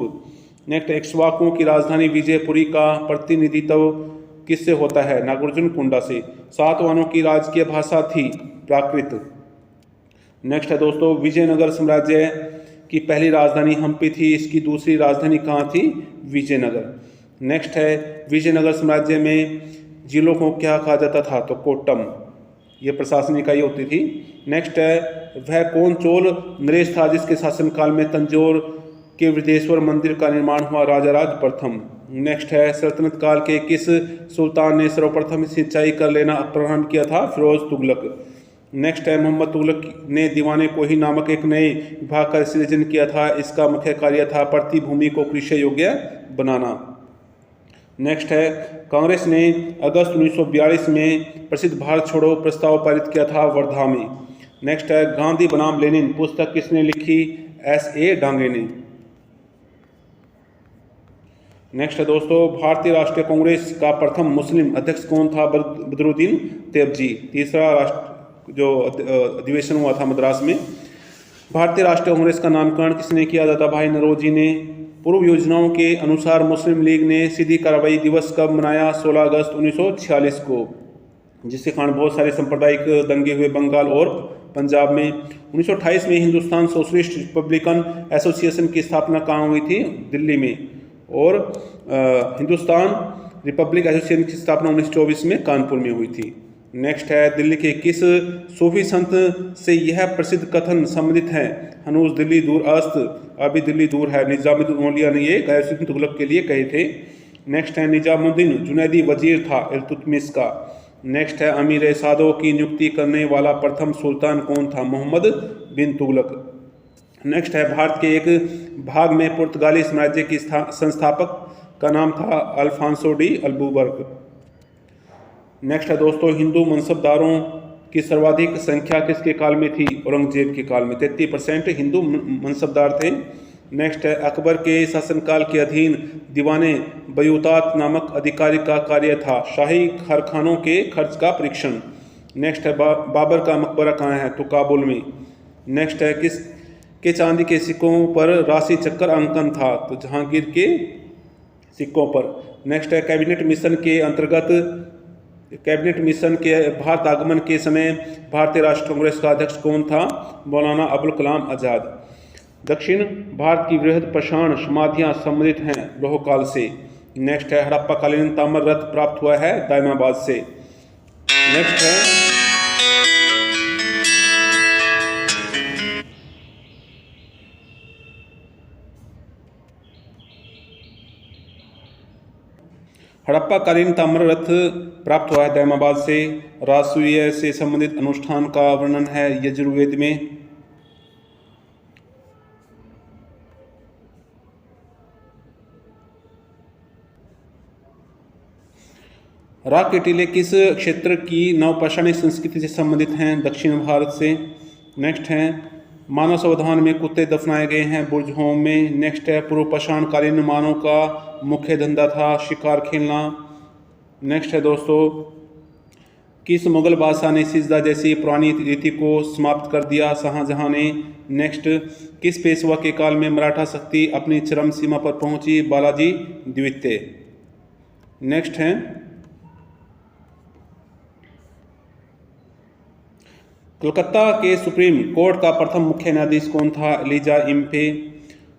नेक्स्ट, इक्ष्वाकुओं की राजधानी विजयपुरी का प्रतिनिधित्व किससे होता है? नागार्जुन कुंडा से। सातवाहनों की राजकीय भाषा थी प्राकृत। नेक्स्ट है दोस्तों, विजयनगर साम्राज्य की पहली राजधानी हम्पी थी, इसकी दूसरी राजधानी कहाँ थी? विजयनगर। नेक्स्ट है, विजयनगर साम्राज्य में जिलों को क्या कहा जाता था? तो कोट्टम, ये प्रशासनिक इकाई होती थी। नेक्स्ट है, वह कौन चोल नरेश था जिसके शासनकाल में तंजौर के वृद्धेश्वर मंदिर का निर्माण हुआ? राजाराज प्रथम। नेक्स्ट है, सल्तनत काल के किस सुल्तान ने सर्वप्रथम सिंचाई कर लेना प्रारंभ किया था? फिरोज तुगलक। नेक्स्ट है, मोहम्मद तुगलक ने दीवाने कोही नामक एक नए विभाग का सृजन किया था, इसका मुख्य कार्य था प्रति भूमि को कृषि योग्य बनाना। नेक्स्ट है, कांग्रेस ने अगस्त 1942 में प्रसिद्ध भारत छोड़ो प्रस्ताव पारित किया था वर्धा में। नेक्स्ट है, गांधी बनाम लेनिन पुस्तक किसने लिखी? S.A. डांगे ने। नेक्स्ट है दोस्तों, भारतीय राष्ट्रीय कांग्रेस का प्रथम मुस्लिम अध्यक्ष कौन था? बदरुद्दीन तैयबजी। तीसरा जो अधिवेशन हुआ था मद्रास में। भारतीय राष्ट्रीय कांग्रेस का नामकरण किसने किया? दादा भाई नौरोजी ने। पूर्व योजनाओं के अनुसार मुस्लिम लीग ने सीधी कार्रवाई दिवस कब मनाया? 16 अगस्त 1946 को, जिसके कारण बहुत सारे सांप्रदायिक दंगे हुए बंगाल और पंजाब में। 1928 में हिंदुस्तान सोशलिस्ट रिपब्लिकन एसोसिएशन की स्थापना कहाँ हुई थी? दिल्ली में। और हिंदुस्तान रिपब्लिक एसोसिएशन की स्थापना 1924 में कानपुर में हुई थी। नेक्स्ट है, दिल्ली के किस सूफी संत से यह प्रसिद्ध कथन संबंधित है? हनूज दिल्ली दूर अस्त, अभी दिल्ली दूर है। निजामुद्दीन औलिया ने ये गयासुद्दीन तुगलक के लिए कहे थे। नेक्स्ट है, निजामुद्दीन जुनैदी वजीर था इल्तुतमिश का। नेक्स्ट है अमीर सादों की नियुक्ति करने वाला प्रथम सुल्तान कौन था? मोहम्मद बिन तुगलक। नेक्स्ट है भारत के एक भाग में पुर्तगाली साम्राज्य की संस्थापक का नाम था अल्फांसो डी अल्बुकर्क। नेक्स्ट है दोस्तों हिंदू मनसबदारों की सर्वाधिक संख्या किसके काल में थी? औरंगजेब के काल में 33% हिंदू मनसबदार थे। नेक्स्ट है अकबर के शासनकाल के अधीन दीवाने बयूतात नामक अधिकारी का कार्य था शाही कारखानों के खर्च का परीक्षण। नेक्स्ट है बाबर का मकबरा कहाँ है? तो काबुल में। नेक्स्ट है किस के चांदी के सिक्कों पर राशि चक्कर अंकन था? तो जहांगीर के सिक्कों पर। नेक्स्ट है कैबिनेट मिशन के भारत आगमन के समय भारतीय राष्ट्रीय कांग्रेस का अध्यक्ष कौन था? मौलाना अबुल कलाम आजाद। दक्षिण भारत की वृहद पाषाण समाधियां संबंधित हैं लौह काल से। नेक्स्ट है हड़प्पाकालीन ताम्र रथ प्राप्त हुआ है दायमाबाद से। नेक्स्ट है हड़प्पाकालीन ताम्र रथ प्राप्त हुआ है दायमाबाद से। राजसूय से संबंधित अनुष्ठान का वर्णन है यजुर्वेद में। राग के टीले किस क्षेत्र की नवपाषाणी संस्कृति से संबंधित हैं? दक्षिण भारत से। नेक्स्ट है मानव संविधान में कुत्ते दफनाए गए हैं बुर्ज होम में। नेक्स्ट है पूर्व पाषाण कालीन मानव का मुख्य धंधा था शिकार खेलना। नेक्स्ट है दोस्तों किस मुगल बादशाह ने सिजदा जैसी पुरानी रीति को समाप्त कर दिया? शाहजहां ने। नेक्स्ट किस पेशवा के काल में मराठा शक्ति अपनी चरम सीमा पर पहुंची? बालाजी द्वितीय। नेक्स्ट है कलकत्ता के सुप्रीम कोर्ट का प्रथम मुख्य न्यायाधीश कौन था? एलिजा इम्फे।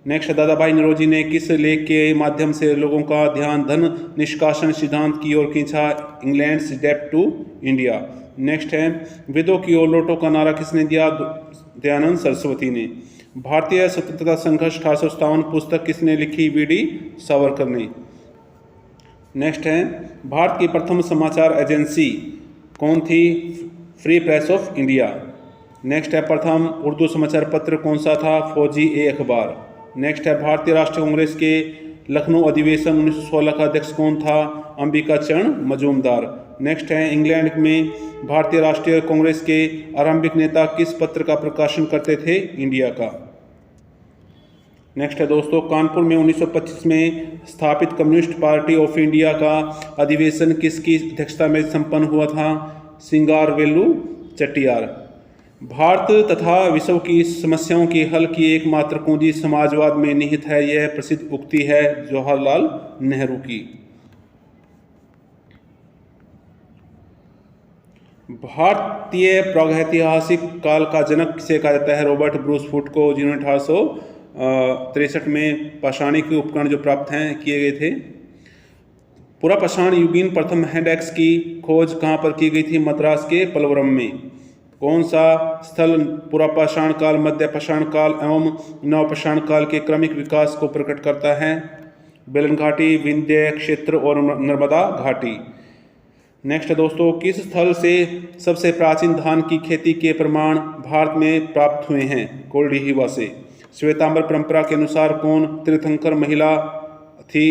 नेक्स्ट दादाभाई नौरोजी ने किस लेख के माध्यम से लोगों का ध्यान धन निष्कासन सिद्धांत की ओर खींचा? इंग्लैंड डेप्ट टू इंडिया। नेक्स्ट है वेदों की ओर लौटो का नारा किसने दिया? दयानंद सरस्वती ने। भारतीय स्वतंत्रता संघर्ष 1857 पुस्तक किसने लिखी? वीडी सावरकर ने। नेक्स्ट है भारत की प्रथम समाचार एजेंसी कौन थी? Free press of India. Next है प्रथम उर्दू समाचार पत्र कौन सा था? फौजी ए अखबार। नेक्स्ट है भारतीय राष्ट्रीय कांग्रेस के लखनऊ अधिवेशन 1916 का अध्यक्ष कौन था? अंबिका चरण मजूमदार। नेक्स्ट है इंग्लैंड में भारतीय राष्ट्रीय कांग्रेस के आरंभिक नेता किस पत्र का प्रकाशन करते थे? इंडिया का। नेक्स्ट है दोस्तों कानपुर में 1925 में स्थापित कम्युनिस्ट पार्टी ऑफ इंडिया का अधिवेशन किसकी अध्यक्षता में संपन्न हुआ था? सिंगारवेलु चेट्टियार। भारत तथा विश्व की समस्याओं के हल की एकमात्र कुंजी समाजवाद में निहित है, यह प्रसिद्ध उक्ति है जवाहरलाल नेहरू की। भारतीय प्रागैतिहासिक काल का जनक किसे कहा जाता है? रॉबर्ट ब्रूस फुट को, जिन्होंने 1863 में पाषाणिक उपकरण जो प्राप्त हैं किए गए थे। पुरापाषाण युगीन प्रथम हैंड एक्स की खोज कहाँ पर की गई थी? मद्रास के पलवरम में। कौन सा स्थल पुरापाषाण काल, मध्यपाषाण काल एवं नवपाषाण काल के क्रमिक विकास को प्रकट करता है? बेलन घाटी, विंध्य क्षेत्र और नर्मदा घाटी। नेक्स्ट दोस्तों किस स्थल से सबसे प्राचीन धान की खेती के प्रमाण भारत में प्राप्त हुए हैं? कोल्डिहिवा से। श्वेतांबर परंपरा के अनुसार कौन तीर्थंकर महिला थी?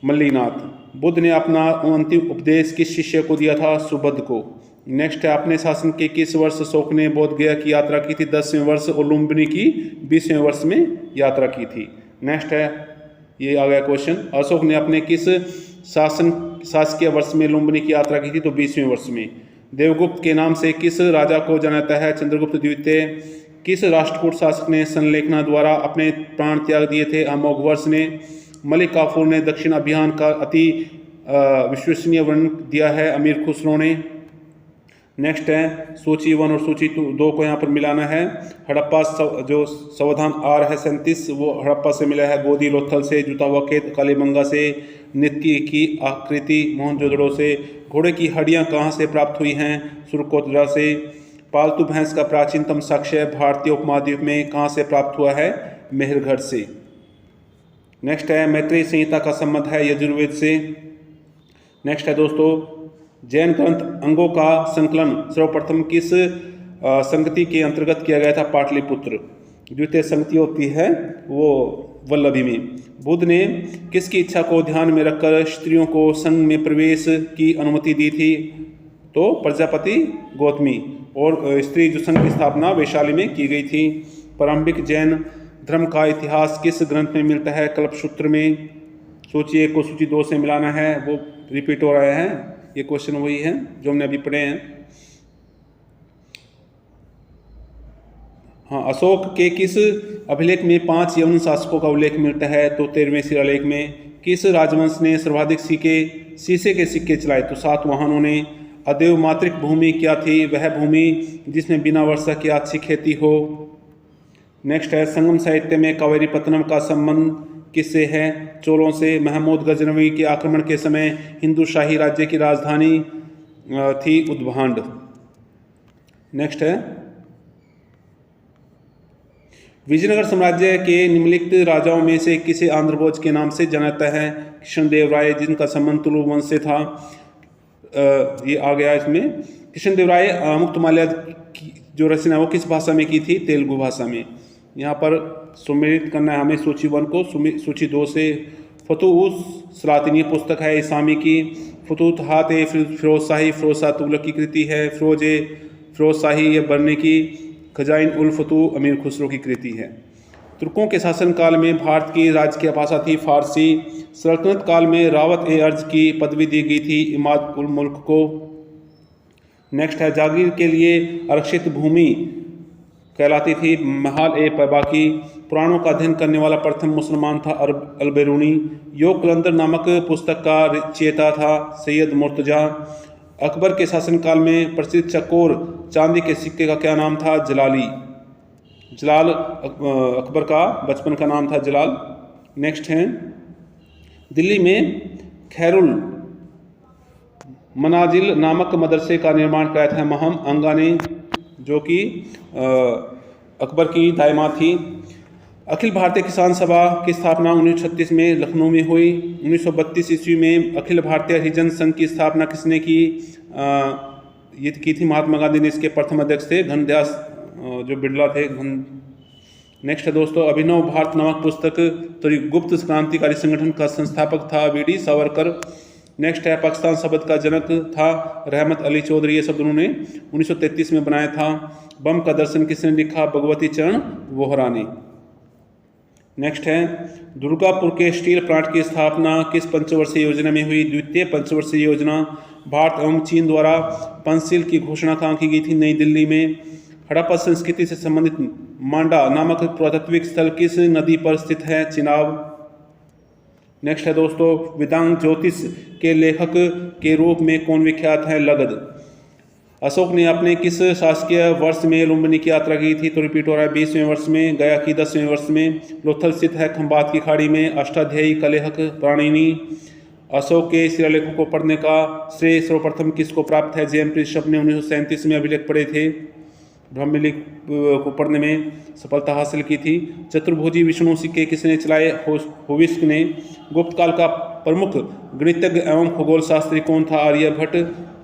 मल्लीनाथ। बुद्ध ने अपना अंतिम उपदेश किस शिष्य को दिया था? सुबुद्ध को। नेक्स्ट है अपने शासन के किस वर्ष अशोक ने बोध गया की यात्रा की थी? 10वें वर्ष और लुम्बिनी की 20वें वर्ष में यात्रा की थी। नेक्स्ट है ये आ गया क्वेश्चन, अशोक ने अपने किस शासकीय वर्ष में लुम्बिनी की यात्रा की थी? तो 20वें वर्ष में। देवगुप्त के नाम से किस राजा को जाना जाता है? चंद्रगुप्त द्वितीय। किस राष्ट्रकूट शासक ने संलेखना द्वारा अपने प्राण त्याग दिए थे? अमोघवर्ष ने। मलिक काफूर ने दक्षिण अभियान का अति विश्वसनीय वर्णन दिया है अमीर खुसरो ने। नेक्स्ट है सूची 1 और सूची 2 को यहाँ पर मिलाना है। हड़प्पा जो संविधान आर है 37 वो हड़प्पा से मिला है, गोदी लोथल से, जुता हुआ खेत कालीबंगा से, नित्की की आकृति मोहनजोदड़ो से, घोड़े की हड्डियाँ कहाँ से प्राप्त हुई हैं? सुरकोतरा से। पालतू भैंस का प्राचीनतम साक्ष्य भारतीय उपमहाद्वीप में कहाँ से प्राप्त हुआ है? मेहरगढ़ से। नेक्स्ट है मैत्रेयी संहिता का संबंध है यजुर्वेद से। नेक्स्ट है दोस्तों जैन ग्रंथ अंगों का संकलन सर्वप्रथम किस संगति के अंतर्गत किया गया था? पाटलिपुत्र। द्वितीय संगति होती है वो वल्लभी में। बुद्ध ने किसकी इच्छा को ध्यान में रखकर स्त्रियों को संघ में प्रवेश की अनुमति दी थी? तो प्रजापति गौतमी। और स्त्री जो संघ की स्थापना वैशाली में की गई थी। प्रारंभिक जैन धर्म का इतिहास किस ग्रंथ में मिलता है? कल्पसूत्र में। सूची 1 को सूची 2 से मिलाना है, वो रिपीट हो रहा है। ये क्वेश्चन वही है जो हमने अभी पढ़े हैं। हाँ, अशोक के किस अभिलेख में 5 यवन शासकों का उल्लेख मिलता है? तो 13वें शिलालेख में। किस राजवंश ने सर्वाधिक शीशे के सिक्के चलाए? तो सातवाहनों ने। अदेव मातृक भूमि क्या थी? वह भूमि जिसमें बिना वर्षा के अच्छी खेती हो। नेक्स्ट है, संगम साहित्य में कावेरी पत्तनम का संबंध किससे है? चोलों से। महमूद गजनवी के आक्रमण के समय हिंदू शाही राज्य की राजधानी थी उद्भांड। नेक्स्ट है, विजयनगर साम्राज्य के निम्नलिखित राजाओं में से किसे आंध्रभोज के नाम से जाना जाता है? कृष्णदेव राय, जिनका संबंध तुलु वंश से था। ये आ गया इसमें। कृष्णदेव राय मुक्तमाल्या की जो रचना वो किस भाषा में की थी? तेलुगु भाषा में। यहाँ पर सुमेलित करना है हमें सूची 1 को सूची 2 से। फतूह सलातिनी पुस्तक है इस्लामी की। फतूहात फिरोज शाह तुगलक की कृति है। फिरोज शाही ये बरने की। खजाइन उल फतूह अमीर खुसरो की कृति है। तुर्कों के शासनकाल में भारत की राजकीय भाषा थी फारसी। सल्तनत काल में रावत ए अर्ज की पदवी दी गई थी इमाद उल मुल्क को। नेक्स्ट है, जागीर के लिए आरक्षित भूमि कहलाती थी महाल ए पैबाकी। पुराणों का अध्ययन करने वाला प्रथम मुसलमान था अलबेरूनी। योग कलंदर नामक पुस्तक का रचयिता था सैयद मुर्तजा। अकबर के शासनकाल में प्रसिद्ध चकोर चांदी के सिक्के का क्या नाम था? जलाली। जलाल अकबर का बचपन का नाम था जलाल। नेक्स्ट है, दिल्ली में खैरुल मनाजिल नामक मदरसे का निर्माण कराया था महम अंगा ने, जो कि अकबर की दायमा थी। अखिल भारतीय किसान सभा की स्थापना 1936 में लखनऊ में हुई। 1932 ईस्वी में अखिल भारतीय हरिजन संघ की स्थापना किसने की? ये की थी महात्मा गांधी ने। इसके प्रथम अध्यक्ष थे घनदास जो बिरला थे। नेक्स्ट है दोस्तों, अभिनव भारत नामक पुस्तक तो गुप्त क्रांतिकारी संगठन का संस्थापक था वीडी सावरकर। नेक्स्ट है, पाकिस्तान शब्द का जनक था रहमत अली चौधरी। ये शब्द उन्होंने 1933 में बनाया था। बम का दर्शन किसने लिखा? भगवती चरण वोहरा ने। नेक्स्ट है, दुर्गापुर के स्टील प्लांट की स्थापना किस पंचवर्षीय योजना में हुई? द्वितीय पंचवर्षीय योजना। भारत एवं चीन द्वारा पंचशील की घोषणा कहाँ की गई थी? नई दिल्ली में। हड़प्पा संस्कृति से संबंधित मांडा नामक पुरातात्विक स्थल किस नदी पर स्थित है? चिनाब। नेक्स्ट है दोस्तों, वेदांग ज्योतिष के लेखक के रूप में कौन विख्यात है? लगद। अशोक ने अपने किस शासकीय वर्ष में लुम्बिनी की यात्रा की थी? तो रिपीट हो रहा है 20वें वर्ष में। गया की 10वें वर्ष में। लोथल स्थित है खंबात की खाड़ी में। अष्टाध्यायी का लेखक प्राणिनी। अशोक के शिलालेखों को पढ़ने का श्रेय सर्वप्रथम किसको प्राप्त है? जेएम प्रिशप ने 1937 में अभिलेख पढ़े थे। ब्रह्मलिख को पढ़ने में सफलता हासिल की थी। चतुर्भुजी विष्णु सिक्के किसने चलाए? होविस्क ने। गुप्त काल का प्रमुख गणितज्ञ एवं खगोल शास्त्री कौन था? आर्यभट्ट।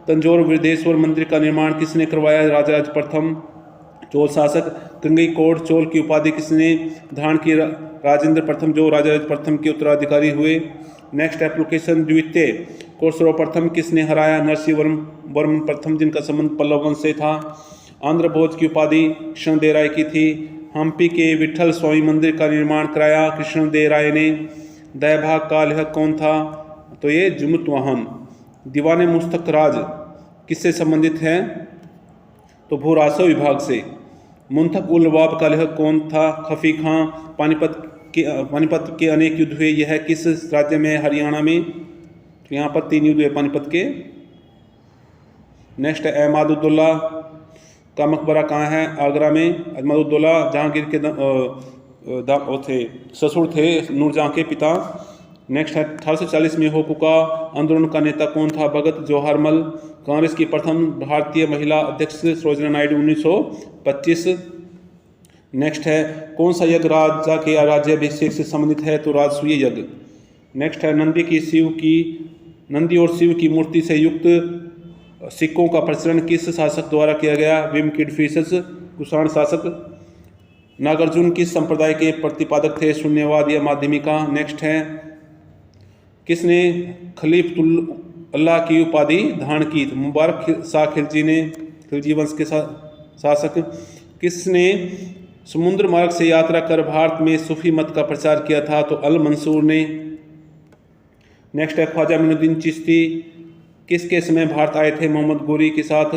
तंजौर वृद्धेश्वर मंदिर का निर्माण किसने करवाया? राजराज प्रथम। चोल शासक गंगईकोट चोल की उपाधि किसने धारण की? राजेंद्र प्रथम, जो राजराज प्रथम के उत्तराधिकारी हुए। नेक्स्ट एप्लीकेशन, द्वितीय को सर्वप्रथम किसने हराया? नरसिंह वर्मन प्रथम, जिनका संबंध पल्लव वंश से था। आंध्र भोज की उपाधि कृष्णदेव राय की थी। हम्पी के विठल स्वामी मंदिर का निर्माण कराया कृष्णदेव राय ने। दयाभाग का लेखक कौन था? तो ये जुमुतवाहन। दीवाने मुस्तक राज किससे संबंधित है? तो भूराजस्व विभाग से। मुंतक उल नवाब का लेखक कौन था? खफी खां। पानीपत के अनेक युद्ध हुए, यह किस राज्य में? हरियाणा में। तो यहाँ पर 3 युद्ध हुए पानीपत के। नेक्स्ट है, अहमदुद्दौला का मकबरा कहाँ है? आगरा में। अहमदुद्दौला जहांगीर के थे ससुर थे, नूरजहां के पिता। नेक्स्ट है, 1840 में होकुका आंदोलन का नेता कौन था? भगत जवाहरमल। कांग्रेस की प्रथम भारतीय महिला अध्यक्ष सरोजिनी नायडू 1925। नेक्स्ट है, कौन सा यज्ञ राजा के राज्याभिषेक से संबंधित है? तो राजसूय यज्ञ। नेक्स्ट है, नंदी और शिव की मूर्ति से युक्त सिक्कों का प्रचलन किस शासक द्वारा किया गया? विम किडफिशस, कुषाण शासक। नागार्जुन किस संप्रदाय के प्रतिपादक थे? शून्यवाद या माध्यमिका। नेक्स्ट है, किसने खलीफतुल अल्लाह की उपाधि धारण की? मुबारक शाह खिलजी ने, खिलजी वंश के शासक। किसने समुद्र मार्ग से यात्रा कर भारत में सूफी मत का प्रचार किया था? तो अल मंसूर ने। नेक्स्ट है, ख्वाजा मोइनुद्दीन चिश्ती किसके समय भारत आए थे? मोहम्मद गोरी के साथ।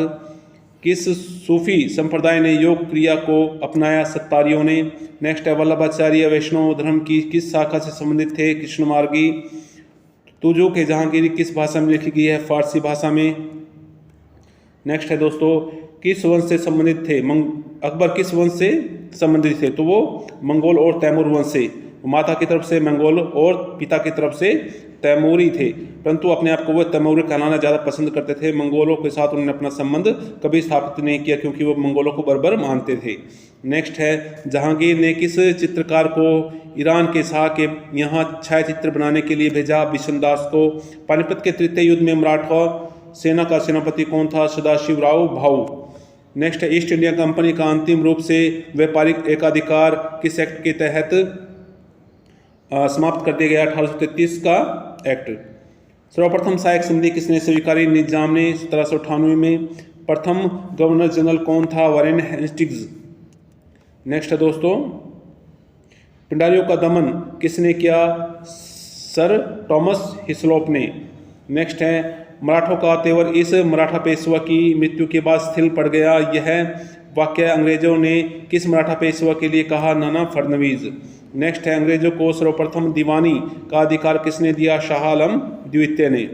किस सूफी संप्रदाय ने योग क्रिया को अपनाया? सत्तारियों ने। नेक्स्ट है, वल्लभाचार्य वैष्णव धर्म की किस शाखा से संबंधित थे? कृष्ण मार्गी। तुजो के जहांगीरी किस भाषा में लिखी गई है? फारसी भाषा में। नेक्स्ट है दोस्तों, किस वंश से संबंधित थे? अकबर किस वंश से संबंधित थे? तो वो मंगोल और तैमूर वंश से। माता की तरफ से मंगोल और पिता की तरफ से तैमूरी थे, परंतु अपने आप को वो तैमूरी कहलाना ज़्यादा पसंद करते थे। मंगोलों के साथ उन्होंने अपना संबंध कभी स्थापित नहीं किया क्योंकि वो मंगोलों को बर्बर मानते थे। नेक्स्ट है, जहांगीर ने किस चित्रकार को ईरान के शाह के यहाँ छायाचित्र बनाने के लिए भेजा? बिशनदास को। पानीपत के तृतीय युद्ध में मराठा सेना का सेनापति कौन था? सदाशिवराव भाऊ। नेक्स्ट है, ईस्ट इंडिया कंपनी का अंतिम रूप से व्यापारिक एकाधिकार किस एक्ट के तहत समाप्त कर दिया गया? 1833 का एक्ट। सर्वप्रथम सहायक संधि किसने स्वीकारी? निजाम ने 1798 में। प्रथम गवर्नर जनरल कौन था? Warren Hastings. नेक्स्ट है दोस्तों, पिंडारियों का दमन किसने किया? सर टॉमस हिस्लॉप ने। नेक्स्ट है, मराठों का तेवर इस मराठा पेशवा की मृत्यु के बाद शिथिल पड़ गया। यह वाक्य अंग्रेजों ने किस मराठा पेशवा के लिए कहा? नाना फडणवीस। नेक्स्ट है, अंग्रेजों को सर्वप्रथम दीवानी का अधिकार किसने दिया? शाह आलम द्वितीय ने।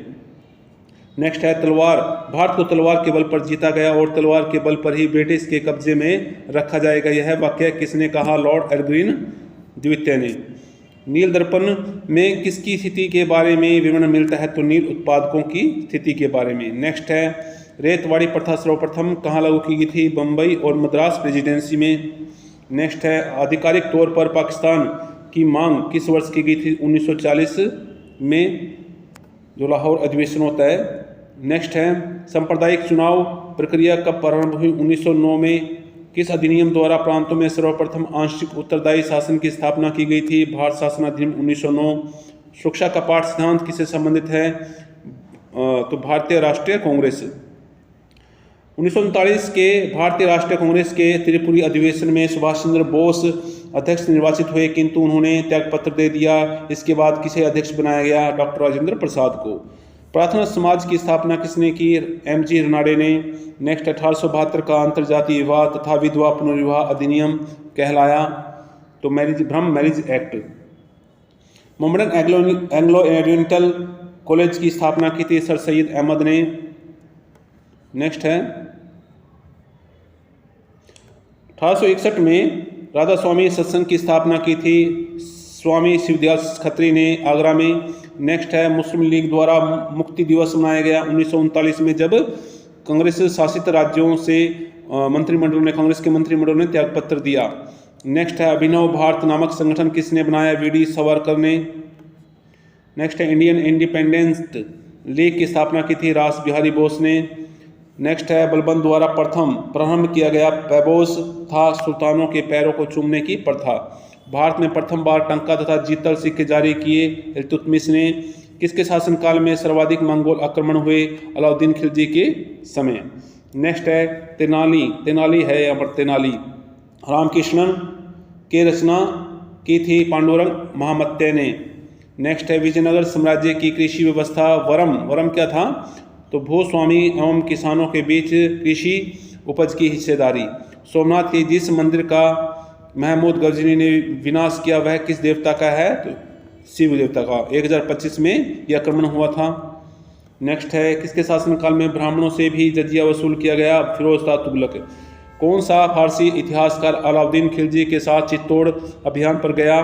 नेक्स्ट है, तलवार भारत को तलवार के बल पर जीता गया और तलवार के बल पर ही ब्रिटिश के कब्जे में रखा जाएगा। यह वाक्य किसने कहा? लॉर्ड एल्गिन द्वितीय ने। नील दर्पण में किसकी स्थिति के बारे में विवरण मिलता है? तो नील उत्पादकों की स्थिति के बारे में। नेक्स्ट है, रेतवाड़ी प्रथा सर्वप्रथम कहाँ लागू की गई थी? बम्बई और मद्रास प्रेसिडेंसी में। नेक्स्ट है, आधिकारिक तौर पर पाकिस्तान की मांग किस वर्ष की गई थी? 1940 में, जो लाहौर अधिवेशन होता है। नेक्स्ट है, सांप्रदायिक चुनाव प्रक्रिया कब प्रारंभ हुई? 1909 में। किस अधिनियम द्वारा प्रांतों में सर्वप्रथम आंशिक उत्तरदायी शासन की स्थापना की गई थी? भारत शासन अधिनियम 1909। सुरक्षा का पाठ सिद्धांत किससे संबंधित है? तो भारतीय राष्ट्रीय कांग्रेस। 1939 के भारतीय राष्ट्रीय कांग्रेस के त्रिपुरी अधिवेशन में सुभाष चंद्र बोस अध्यक्ष निर्वाचित हुए, किंतु उन्होंने त्यागपत्र दे दिया। इसके बाद किसे अध्यक्ष बनाया गया? डॉक्टर राजेंद्र प्रसाद को। प्रार्थना समाज की स्थापना किसने की? एम.जी. रनाडे ने। नेक्स्ट, 1872 का अंतर्जातीय विवाह तथा विधवा पुनर्विवाह अधिनियम कहलाया? तो ब्रह्म marriage act. Mohammedan Anglo oriental college की स्थापना की थी सर सैयद अहमद ने। नेक्स्ट है, 1861 में राधा स्वामी सत्संग की स्थापना की थी स्वामी शिवदयाल खत्री ने आगरा में। नेक्स्ट है, मुस्लिम लीग द्वारा मुक्ति दिवस मनाया गया 1939 में, जब कांग्रेस शासित राज्यों से कांग्रेस के मंत्रिमंडल ने त्यागपत्र दिया। नेक्स्ट है, अभिनव भारत नामक संगठन किसने बनाया? वी.डी. सावरकर ने। नेक्स्ट है, इंडियन इंडिपेंडेंस लीग की स्थापना की थी रास बिहारी बोस ने। नेक्स्ट है, बलबन द्वारा प्रथम प्रारंभ किया गया पैबोस था सुल्तानों के पैरों को चूमने की प्रथा। भारत में प्रथम बार टंका तथा जीतल सिक्के जारी किए इल्तुतमिश ने। किसके शासनकाल में सर्वाधिक मंगोल आक्रमण हुए? अलाउद्दीन खिलजी के समय। नेक्स्ट है, तेनाली है यहाँ पर तेनाली। रामकृष्णन के रचना की थी पांडुरंग महामत्य ने। नेक्स्ट है, विजयनगर साम्राज्य की कृषि व्यवस्था। वरम क्या था? तो भूस्वामी एवं किसानों के बीच कृषि उपज की हिस्सेदारी। सोमनाथ के जिस मंदिर का महमूद गजनी ने विनाश किया वह किस देवता का है? तो शिव देवता का। 1025 में यह आक्रमण हुआ था। नेक्स्ट है, किसके शासनकाल में ब्राह्मणों से भी जजिया वसूल किया गया? फिरोज शाह तुगलक। कौन सा फारसी इतिहासकार अलाउद्दीन खिलजी के साथ चित्तौड़ अभियान पर गया?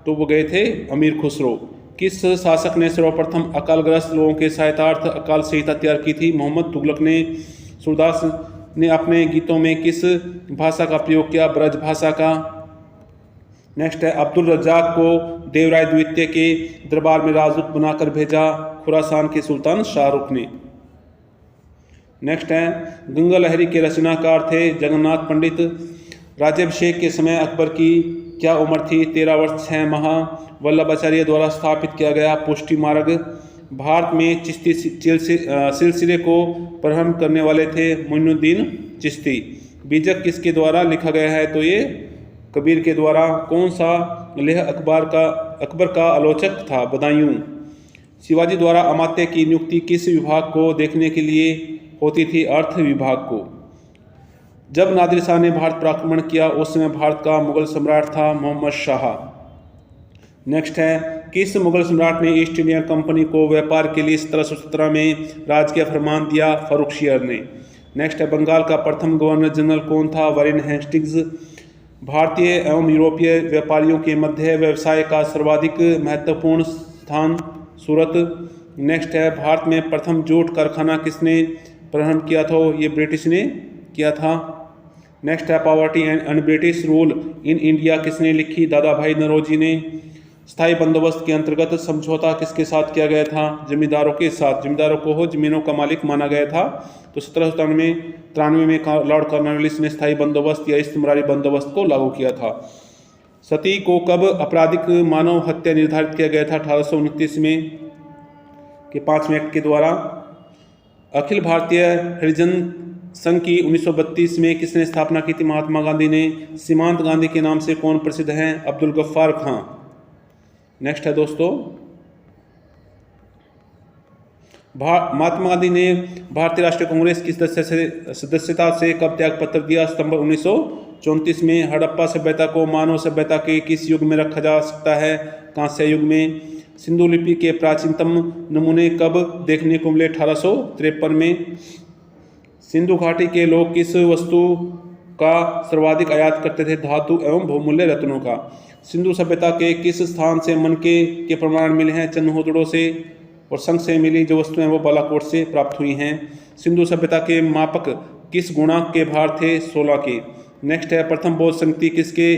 तो वो गए थे अमीर खुसरो। किस शासक ने सर्वप्रथम अकालग्रस्त लोगों के सहायतार्थ अकाल संहिता तैयार की थी? मोहम्मद तुगलक ने। सूरदास ने अपने गीतों में किस भाषा का प्रयोग किया? ब्रज भाषा का। नेक्स्ट है, अब्दुल रज्जाक को देवराय द्वितीय के दरबार में राजदूत बनाकर भेजा खुरासान के सुल्तान शाहरुख ने। नेक्स्ट है गंगा लहरी के रचनाकार थे जगन्नाथ पंडित। राज्याभिषेक के समय अकबर की क्या उम्र थी? 13 वर्ष 6 माह। वल्लभाचार्य द्वारा स्थापित किया गया पुष्टि मार्ग। भारत में चिश्ती सिलसिले को प्रारंभ करने वाले थे मोइनुद्दीन चिश्ती। बीजक किसके द्वारा लिखा गया है? तो ये कबीर के द्वारा। कौन सा लेह अकबर का आलोचक था? बदायूं। शिवाजी द्वारा अमात्य की नियुक्ति किस विभाग को देखने के लिए होती थी? अर्थ विभाग को। जब नादिर शाह ने भारत पर आक्रमण किया उस समय भारत का मुगल सम्राट था मोहम्मद शाह। नेक्स्ट है किस मुगल सम्राट ने ईस्ट इंडिया कंपनी को व्यापार के लिए 1717 में राजकीय फरमान दिया? फर्रुखशियर ने। नेक्स्ट है बंगाल का प्रथम गवर्नर जनरल कौन था? Warren Hastings. भारतीय एवं यूरोपीय व्यापारियों के मध्य व्यवसाय का सर्वाधिक महत्वपूर्ण स्थान सूरत। नेक्स्ट है भारत में प्रथम जूट कारखाना किसने प्रारंभ किया था? ये ब्रिटिश ने किया था। नेक्स्ट है poverty and British rule in India किसने लिखी? दादा भाई नौरोजी ने। स्थायी बंदोबस्त के अंतर्गत समझौता किसके साथ किया गया था? जमींदारों के साथ। जमींदारों को जमीनों का मालिक माना गया था। तो 1793 में लॉर्ड कॉर्नवालिस ने स्थायी बंदोबस्त या इस्तिमरारी बंदोबस्त को लागू किया था। सती को कब आपराधिक मानव हत्या निर्धारित किया गया था? 1829 में के 5वें एक्ट के द्वारा। अखिल भारतीय हरिजन संघ की 1932 में किसने स्थापना की थी? महात्मा गांधी ने। सीमांत गांधी के नाम से कौन प्रसिद्ध हैं? अब्दुल गफ्फार खां। नेक्स्ट है दोस्तों महात्मा गांधी ने भारतीय राष्ट्रीय कांग्रेस की सदस्यता से कब त्याग पत्र दिया? सितंबर 1934 में। हड़प्पा सभ्यता को मानव सभ्यता के किस युग में रखा जा सकता है? कांस्य युग में। सिंधु लिपि के प्राचीनतम नमूने कब देखने को मिले? 1853 में। सिंधु घाटी के लोग किस वस्तु का सर्वाधिक आयात करते थे? धातु एवं बहुमूल्य रत्नों का। सिंधु सभ्यता के किस स्थान से मनके के प्रमाण मिले हैं? चंद्रहोदड़ों से। और संघ से मिली जो वस्तुएं वो बालाकोट से प्राप्त हुई हैं। सिंधु सभ्यता के मापक किस गुणांक के भार थे? 16 के। नेक्स्ट है प्रथम बौद्ध संगति किसके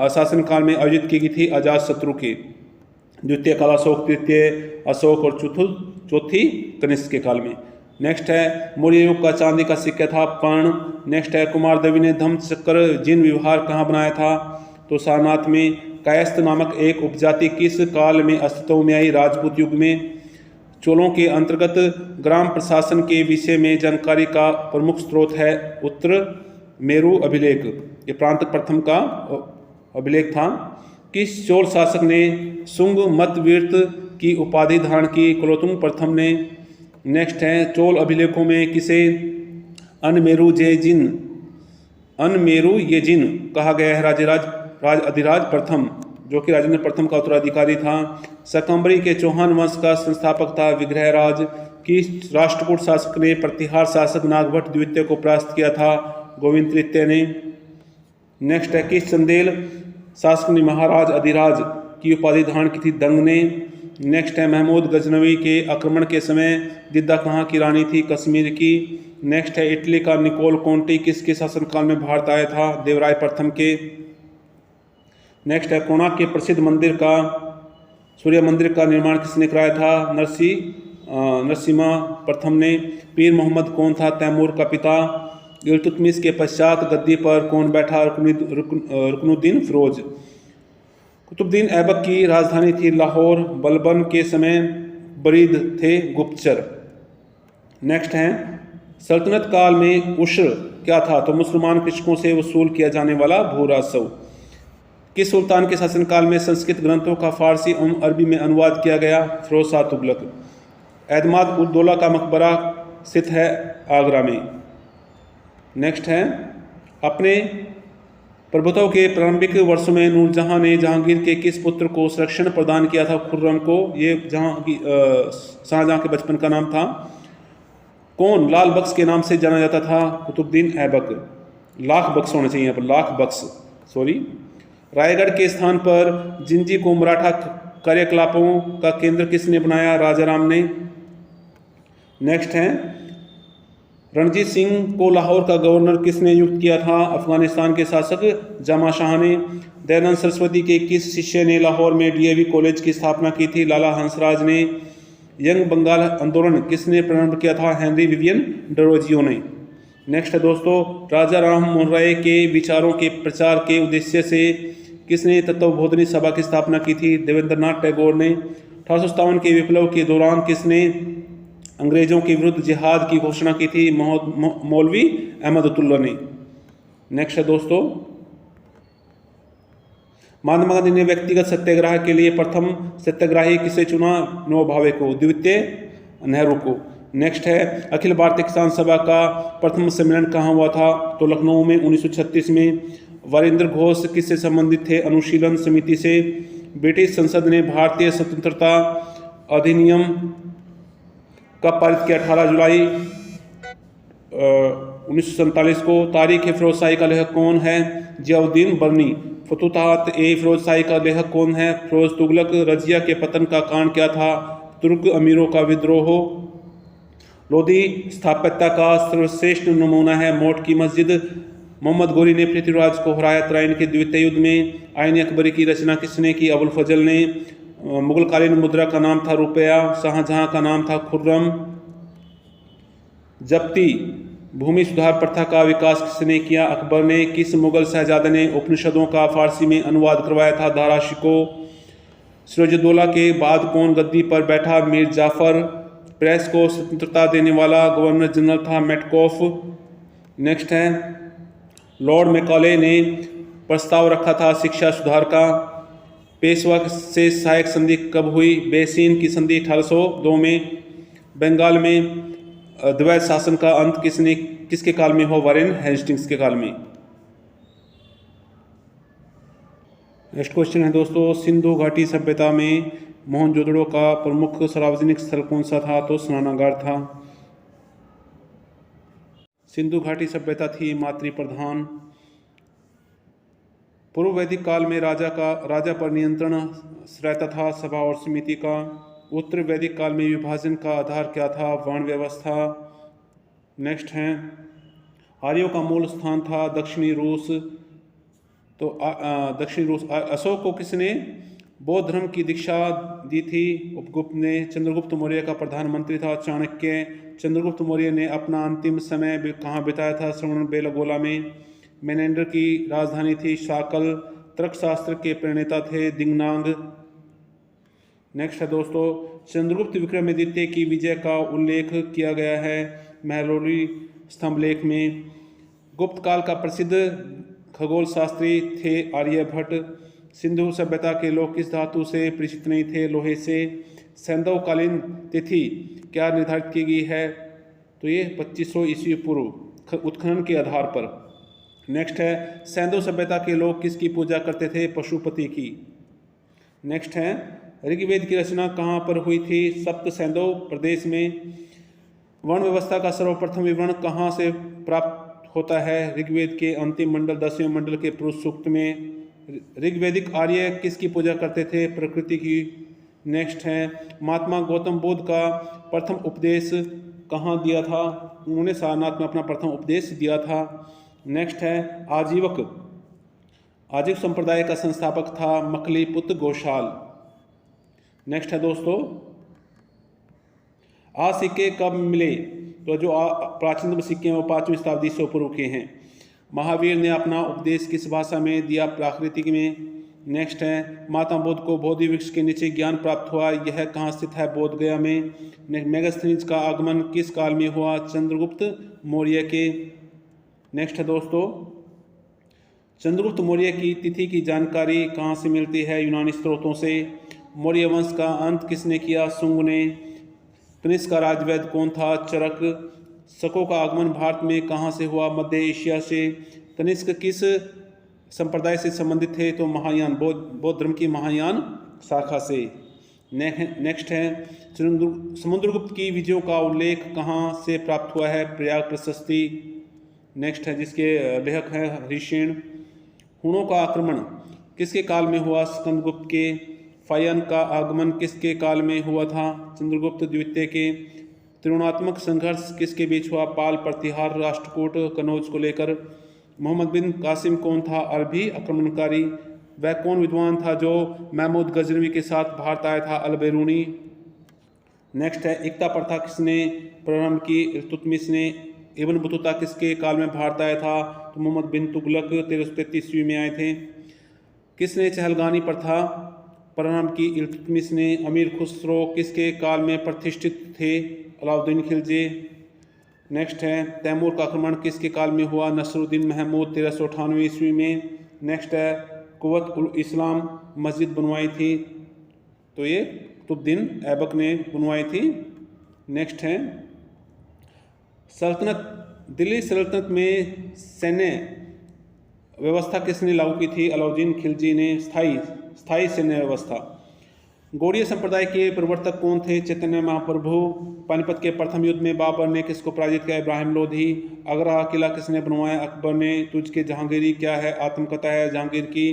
शासनकाल में आयोजित की गई थी? अजातशत्रु के। द्वितीय काल अशोक, तृतीय अशोक और चौथी कनिष्क के काल में। नेक्स्ट है मौर्य युग का चांदी का सिक्का था पर्ण। नेक्स्ट है कुमारदेवी ने धम्मचक्र जिन विहार कहाँ बनाया था? तो सारनाथ में। कायस्थ नामक एक उपजाति किस काल में अस्तित्व में आई? राजपूत युग में। चोलों के अंतर्गत ग्राम प्रशासन के विषय में जानकारी का प्रमुख स्रोत है उत्तर मेरु अभिलेख। ये प्रांत प्रथम का अभिलेख था। किस चोल शासक ने सुंग मतवीर्त की उपाधि धारण की? कुलोत्तुंग प्रथम ने। नेक्स्ट है चोल अभिलेखों में किसे अनमेरु येजिन कहा गया है? राज अधिराज प्रथम, जो कि राजेंद्र प्रथम का उत्तराधिकारी था। शकंबरी के चौहान वंश का संस्थापक था विग्रहराज। किस राष्ट्रकूट शासक ने प्रतिहार शासक नागभट्ट द्वितीय को परास्त किया था? गोविंद तृतीय ने। नेक्स्ट है किस चंदेल शासक ने महाराज अधिराज की उपाधि धारण की थी? दंग ने। नेक्स्ट है महमूद गजनवी के आक्रमण के समय जिद्दा कहाँ की रानी थी? कश्मीर की। नेक्स्ट है इटली का निकोल कोंटी किसके शासनकाल में भारत आया था? देवराय प्रथम के। नेक्स्ट है कोणार्क के प्रसिद्ध मंदिर का सूर्य मंदिर का निर्माण किसने कराया था? नरसिम्हा प्रथम ने। पीर मोहम्मद कौन था? तैमूर का पिता। इल्तुतमिश के पश्चात गद्दी पर कौन बैठा? रुकनुद्दीन फिरोज। कुतुबुद्दीन ऐबक की राजधानी थी लाहौर। बलबन के समय बरीद थे गुप्तचर। नेक्स्ट है सल्तनत काल में उश्र क्या था? तो मुसलमान कृषकों से वसूल किया जाने वाला भू राजस्व। किस सुल्तान के शासनकाल में संस्कृत ग्रंथों का फारसी एवं अरबी में अनुवाद किया गया? फिरोज शाह तुगलक। एतमाद उद दौला का मकबरा स्थित है आगरा में। नेक्स्ट है अपने प्रभुत्व के प्रारंभिक वर्षों में नूरजहां ने जहांगीर के किस पुत्र को संरक्षण प्रदान किया था? खुर्रम को। ये शाहजहां के बचपन का नाम था। कौन लाल बख्श के नाम से जाना जाता था? कुतुबुद्दीन ऐबक। लाख बख्श होना चाहिए यहाँ पर, लाख बख्श, सॉरी। रायगढ़ के स्थान पर जिंजी को मराठा कार्यकलापों का केंद्र किसने बनाया? राजाराम ने। नेक्स्ट है रणजीत सिंह को लाहौर का गवर्नर किसने नियुक्त किया था? अफगानिस्तान के शासक जामा शाह ने। दयानंद सरस्वती के किस शिष्य ने लाहौर में डीएवी कॉलेज की स्थापना की थी? लाला हंसराज ने। यंग बंगाल आंदोलन किसने प्रारंभ किया था? हेनरी विवियन डरोजियो ने। नेक्स्ट है दोस्तों, राजा राम मोहन राय के विचारों के प्रचार के उद्देश्य से किसने तत्वबोधिनी सभा की स्थापना की थी? देवेंद्रनाथ टैगोर ने। 1857 के विप्लव के दौरान किसने अंग्रेजों के विरुद्ध जिहाद की घोषणा की थी? मौलवी अहमदुल्ला ने। नेक्स्ट है दोस्तों, महात्मा गांधी ने व्यक्तिगत सत्याग्रह के लिए प्रथम सत्याग्रही किसे चुना? विनोबा भावे को। द्वितीय नेहरू को। नेक्स्ट है, अखिल भारतीय किसान सभा का प्रथम सम्मेलन कहाँ हुआ था? तो लखनऊ में 1936 में। वीरेंद्र घोष किससे संबंधित थे? अनुशीलन समिति से। ब्रिटिश संसद ने भारतीय स्वतंत्रता अधिनियम कब पारित किया? 18 जुलाई 1947 को। तारीख ए फिरोजशाही का लेखक कौन है? जियाउद्दीन बर्नी। फतूहात ए फिरोजशाही का लेखक कौन है? फिरोज तुगलक। रजिया के पतन का कारण क्या था? तुर्क अमीरों का विद्रोह। लोधी स्थापत्य का सर्वश्रेष्ठ नमूना है मोट की मस्जिद। मोहम्मद गोरी ने पृथ्वीराज को हराया तराइन के द्वितीय युद्ध में। आईन अकबरी की रचना किसने की? अबुल फजल ने। मुगलकालीन मुद्रा का नाम था रुपया। शाहजहां का नाम था खुर्रम। जब्ती भूमि सुधार प्रथा का विकास किसने किया? अकबर ने। किस मुगल शहजादे ने उपनिषदों का फारसी में अनुवाद करवाया था? दारा शिको। सिराजुद्दौला के बाद कौन गद्दी पर बैठा? मीर जाफर। प्रेस को स्वतंत्रता देने वाला गवर्नर जनरल था मेटकॉफ। नेक्स्ट है, लॉर्ड मैकॉले ने प्रस्ताव रखा था शिक्षा सुधार का। पेशवा से सहायक संधि कब हुई? बेसिन की संधि 1802 में। बंगाल में द्वैध शासन का अंत किसके काल में हुआ? वारेन हेस्टिंग्स के काल में। नेक्स्ट क्वेश्चन है दोस्तों, सिंधु घाटी सभ्यता में मोहनजोदड़ो का प्रमुख सार्वजनिक स्थल कौन सा था? तो स्नानागार था। सिंधु घाटी सभ्यता थी मातृ प्रधान। पूर्व वैदिक काल में राजा पर नियंत्रण रहता था सभा और समिति का। उत्तर वैदिक काल में विभाजन का आधार क्या था? वर्ण व्यवस्था। नेक्स्ट है, आर्यों का मूल स्थान था दक्षिणी रूस। तो दक्षिणी रूस। अशोक को किसने बौद्ध धर्म की दीक्षा दी थी? उपगुप्त ने। चंद्रगुप्त मौर्य का प्रधानमंत्री था चाणक्य। चंद्रगुप्त मौर्य ने अपना अंतिम समय कहाँ बिताया था? श्रवण बेलगोला में। मेनेंडर की राजधानी थी शाकल। तर्कशास्त्र के प्रणेता थे दिंगनांग। नेक्स्ट है दोस्तों, चंद्रगुप्त विक्रमादित्य की विजय का उल्लेख किया गया है महलौली स्तंभ लेख में। गुप्त काल का प्रसिद्ध खगोल शास्त्री थे आर्यभट्ट। सिंधु सभ्यता के लोग किस धातु से परिचित नहीं थे? लोहे से। सैंधवकालीन तिथि क्या निर्धारित की गई है? तो ये 2500 ईस्वी पूर्व उत्खनन के आधार पर। नेक्स्ट है, सैंधव सभ्यता के लोग किसकी पूजा करते थे? पशुपति की। नेक्स्ट है, ऋग्वेद की रचना कहाँ पर हुई थी? सप्त सैंधव प्रदेश में। वर्ण व्यवस्था का सर्वप्रथम विवरण कहाँ से प्राप्त होता है? ऋग्वेद के अंतिम मंडल 10वें मंडल के पुरुष सूक्त में। ऋग्वेदिक आर्य किसकी पूजा करते थे? प्रकृति की। नेक्स्ट है, महात्मा गौतम बुद्ध का प्रथम उपदेश कहाँ दिया था? उन्होंने सारनाथ में अपना प्रथम उपदेश दिया था। नेक्स्ट है, आजीवक संप्रदाय का संस्थापक था मखलीपुत्र गोशाल। नेक्स्ट है दोस्तों, आज सिक्के कब मिले? तो जो प्राचीनतम सिक्के हैं वो 5वीं शताब्दी से पूर्व के हैं। महावीर ने अपना उपदेश किस भाषा में दिया? प्राकृतिक में। नेक्स्ट है, महात्मा बुद्ध को बोधि वृक्ष के नीचे ज्ञान प्राप्त हुआ, यह कहाँ स्थित है? बोध गया में। मेगास्थनीज का आगमन किस काल में हुआ? चंद्रगुप्त मौर्य के। नेक्स्ट है दोस्तों, चंद्रगुप्त मौर्य की तिथि की जानकारी कहाँ से मिलती है? यूनानी स्रोतों से। मौर्य वंश का अंत किसने किया? शुंग ने। कनिष्क का राजवैद्य कौन था? चरक। शकों का आगमन भारत में कहाँ से हुआ? मध्य एशिया से। कनिष्क किस संप्रदाय से संबंधित थे? तो महायान, बौद्ध धर्म की महायान शाखा से। नेक्स्ट है, समुद्रगुप्त की विजयों का उल्लेख कहाँ से प्राप्त हुआ है? प्रयाग प्रशस्ति। नेक्स्ट है, जिसके लेखक हैं हरिशेन। हुणों का आक्रमण किसके काल में हुआ? स्कंदगुप्त के। फायन का आगमन किसके काल में हुआ था? चंद्रगुप्त द्वितीय के। त्रिकोणात्मक संघर्ष किसके बीच हुआ? पाल प्रतिहार राष्ट्रकूट कनौज को लेकर। मोहम्मद बिन कासिम कौन था? अरबी आक्रमणकारी। वह कौन विद्वान था जो महमूद गजनवी के साथ भारत आया था? अल बेरूनी। नेक्स्ट है इकता प्रथा किसने प्रारंभ की? इल्तुतमिश ने। इब्न बतूता किसके काल में भारत आया था? तो मोहम्मद बिन तुगलक 1333 ईस्वी में आए थे। किसने चहलगानी प्रथा प्रारंभ की? इल्तुतमिश ने। अमीर खुसरो किसके काल में प्रतिष्ठित थे? अलाउद्दीन खिलजी। नेक्स्ट है तैमूर का आक्रमण किसके काल में हुआ? नसरुद्दीन महमूद 1398 ईस्वी में। नेक्स्ट है कुव्वत उल इस्लाम मस्जिद बनवाई थी? तो ये कुतुबुद्दीन ऐबक ने बनवाई थी। नेक्स्ट है सल्तनत दिल्ली सल्तनत में सैन्य व्यवस्था किसने लागू की थी? अलाउद्दीन खिलजी ने। स्थायी सैन्य व्यवस्था। गौड़ीय संप्रदाय के प्रवर्तक कौन थे? चैतन्य महाप्रभु। पानीपत के प्रथम युद्ध में बाबर ने किसको पराजित किया? इब्राहिम लोधी। आगरा का किला किसने बनवाया? अकबर ने। तुझ के जहांगीरी क्या है? आत्मकथा है जहांगीर की।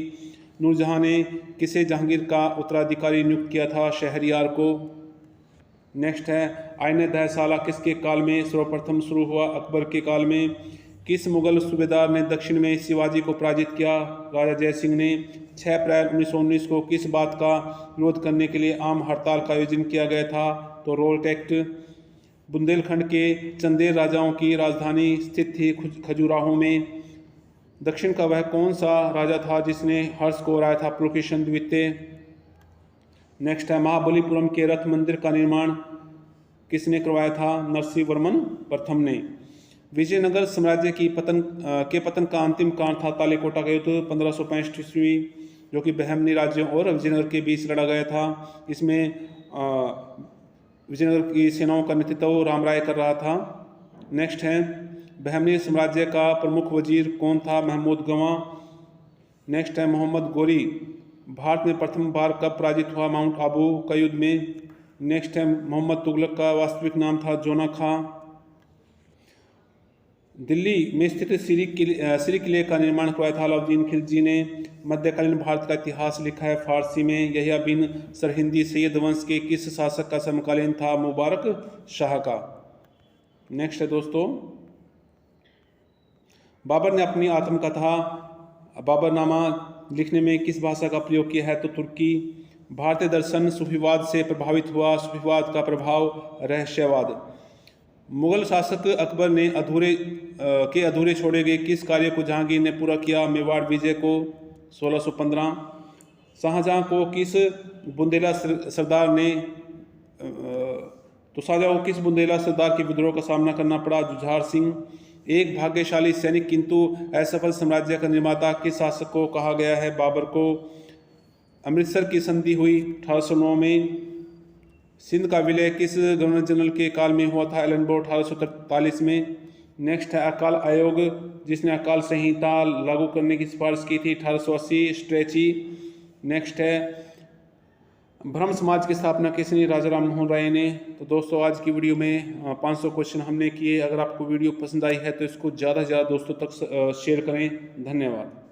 नूरजहां ने किसे जहांगीर का उत्तराधिकारी नियुक्त किया था? शहरयार को। नेक्स्ट है आईने दहसाला किसके काल में सर्वप्रथम शुरू हुआ? अकबर के काल में। किस मुगल सूबेदार ने दक्षिण में शिवाजी को पराजित किया? राजा जय सिंह ने। 6 अप्रैल 1919 को किस बात का विरोध करने के लिए आम हड़ताल का आयोजन किया गया था? तो रोल्ट एक्ट। बुंदेलखंड के चंदेल राजाओं की राजधानी स्थित थी खजुराहो में। दक्षिण का वह कौन सा राजा था जिसने हर्ष को हराया था? पुलकेशिन द्वितीय। नेक्स्ट है महाबलीपुरम के रथ मंदिर का निर्माण किसने करवाया था? नरसिंहवर्मन प्रथम ने। विजयनगर साम्राज्य की पतन का अंतिम कारण था तालीकोटा का युद्ध 1565 ईस्वी, जो कि बहमनी राज्यों और विजयनगर के बीच लड़ा गया था। इसमें विजयनगर की सेनाओं का नेतृत्व रामराय कर रहा था। नेक्स्ट है बहमनी साम्राज्य का प्रमुख वजीर कौन था? महमूद गवां। नेक्स्ट है मोहम्मद गोरी भारत में प्रथम बार कब पराजित हुआ? माउंट आबू का युद्ध में। नेक्स्ट है मोहम्मद तुगलक का वास्तविक नाम था जोना खां। दिल्ली में स्थित सिरी किले का निर्माण करवाया था अलाउद्दीन खिलजी ने। मध्यकालीन भारत का इतिहास लिखा है फारसी में। यहिया बिन सरहिंदी सैयद वंश के किस शासक का समकालीन था? मुबारक शाह का। नेक्स्ट है दोस्तों बाबर ने अपनी आत्मकथा बाबरनामा लिखने में किस भाषा का प्रयोग किया है? तो तुर्की। भारतीय दर्शन सूफीवाद से प्रभावित हुआ। सूफीवाद का प्रभाव रहस्यवाद। मुगल शासक अकबर ने अधूरे छोड़े गए किस कार्य को जहांगीर ने पूरा किया? मेवाड़ विजय को 1615। शाहजहां को किस बुंदेला सरदार ने शाहजहां को किस बुंदेला सरदार के विद्रोह का सामना करना पड़ा? जुझार सिंह। एक भाग्यशाली सैनिक किंतु असफल साम्राज्य का निर्माता किस शासक को कहा गया है? बाबर को। अमृतसर की संधि हुई 1809 में। सिंध का विलय किस गवर्नर जनरल के काल में हुआ था? एलनबो 1843 में। नेक्स्ट है अकाल आयोग जिसने अकाल संहिता लागू करने की सिफारिश की थी 1880 स्ट्रेची। नेक्स्ट है ब्रह्म समाज की स्थापना किसने? राजा राम मोहन राय ने। तो दोस्तों आज की वीडियो में 500 क्वेश्चन हमने किए। अगर आपको वीडियो पसंद आई है तो इसको ज़्यादा से ज़्यादा दोस्तों तक शेयर करें। धन्यवाद।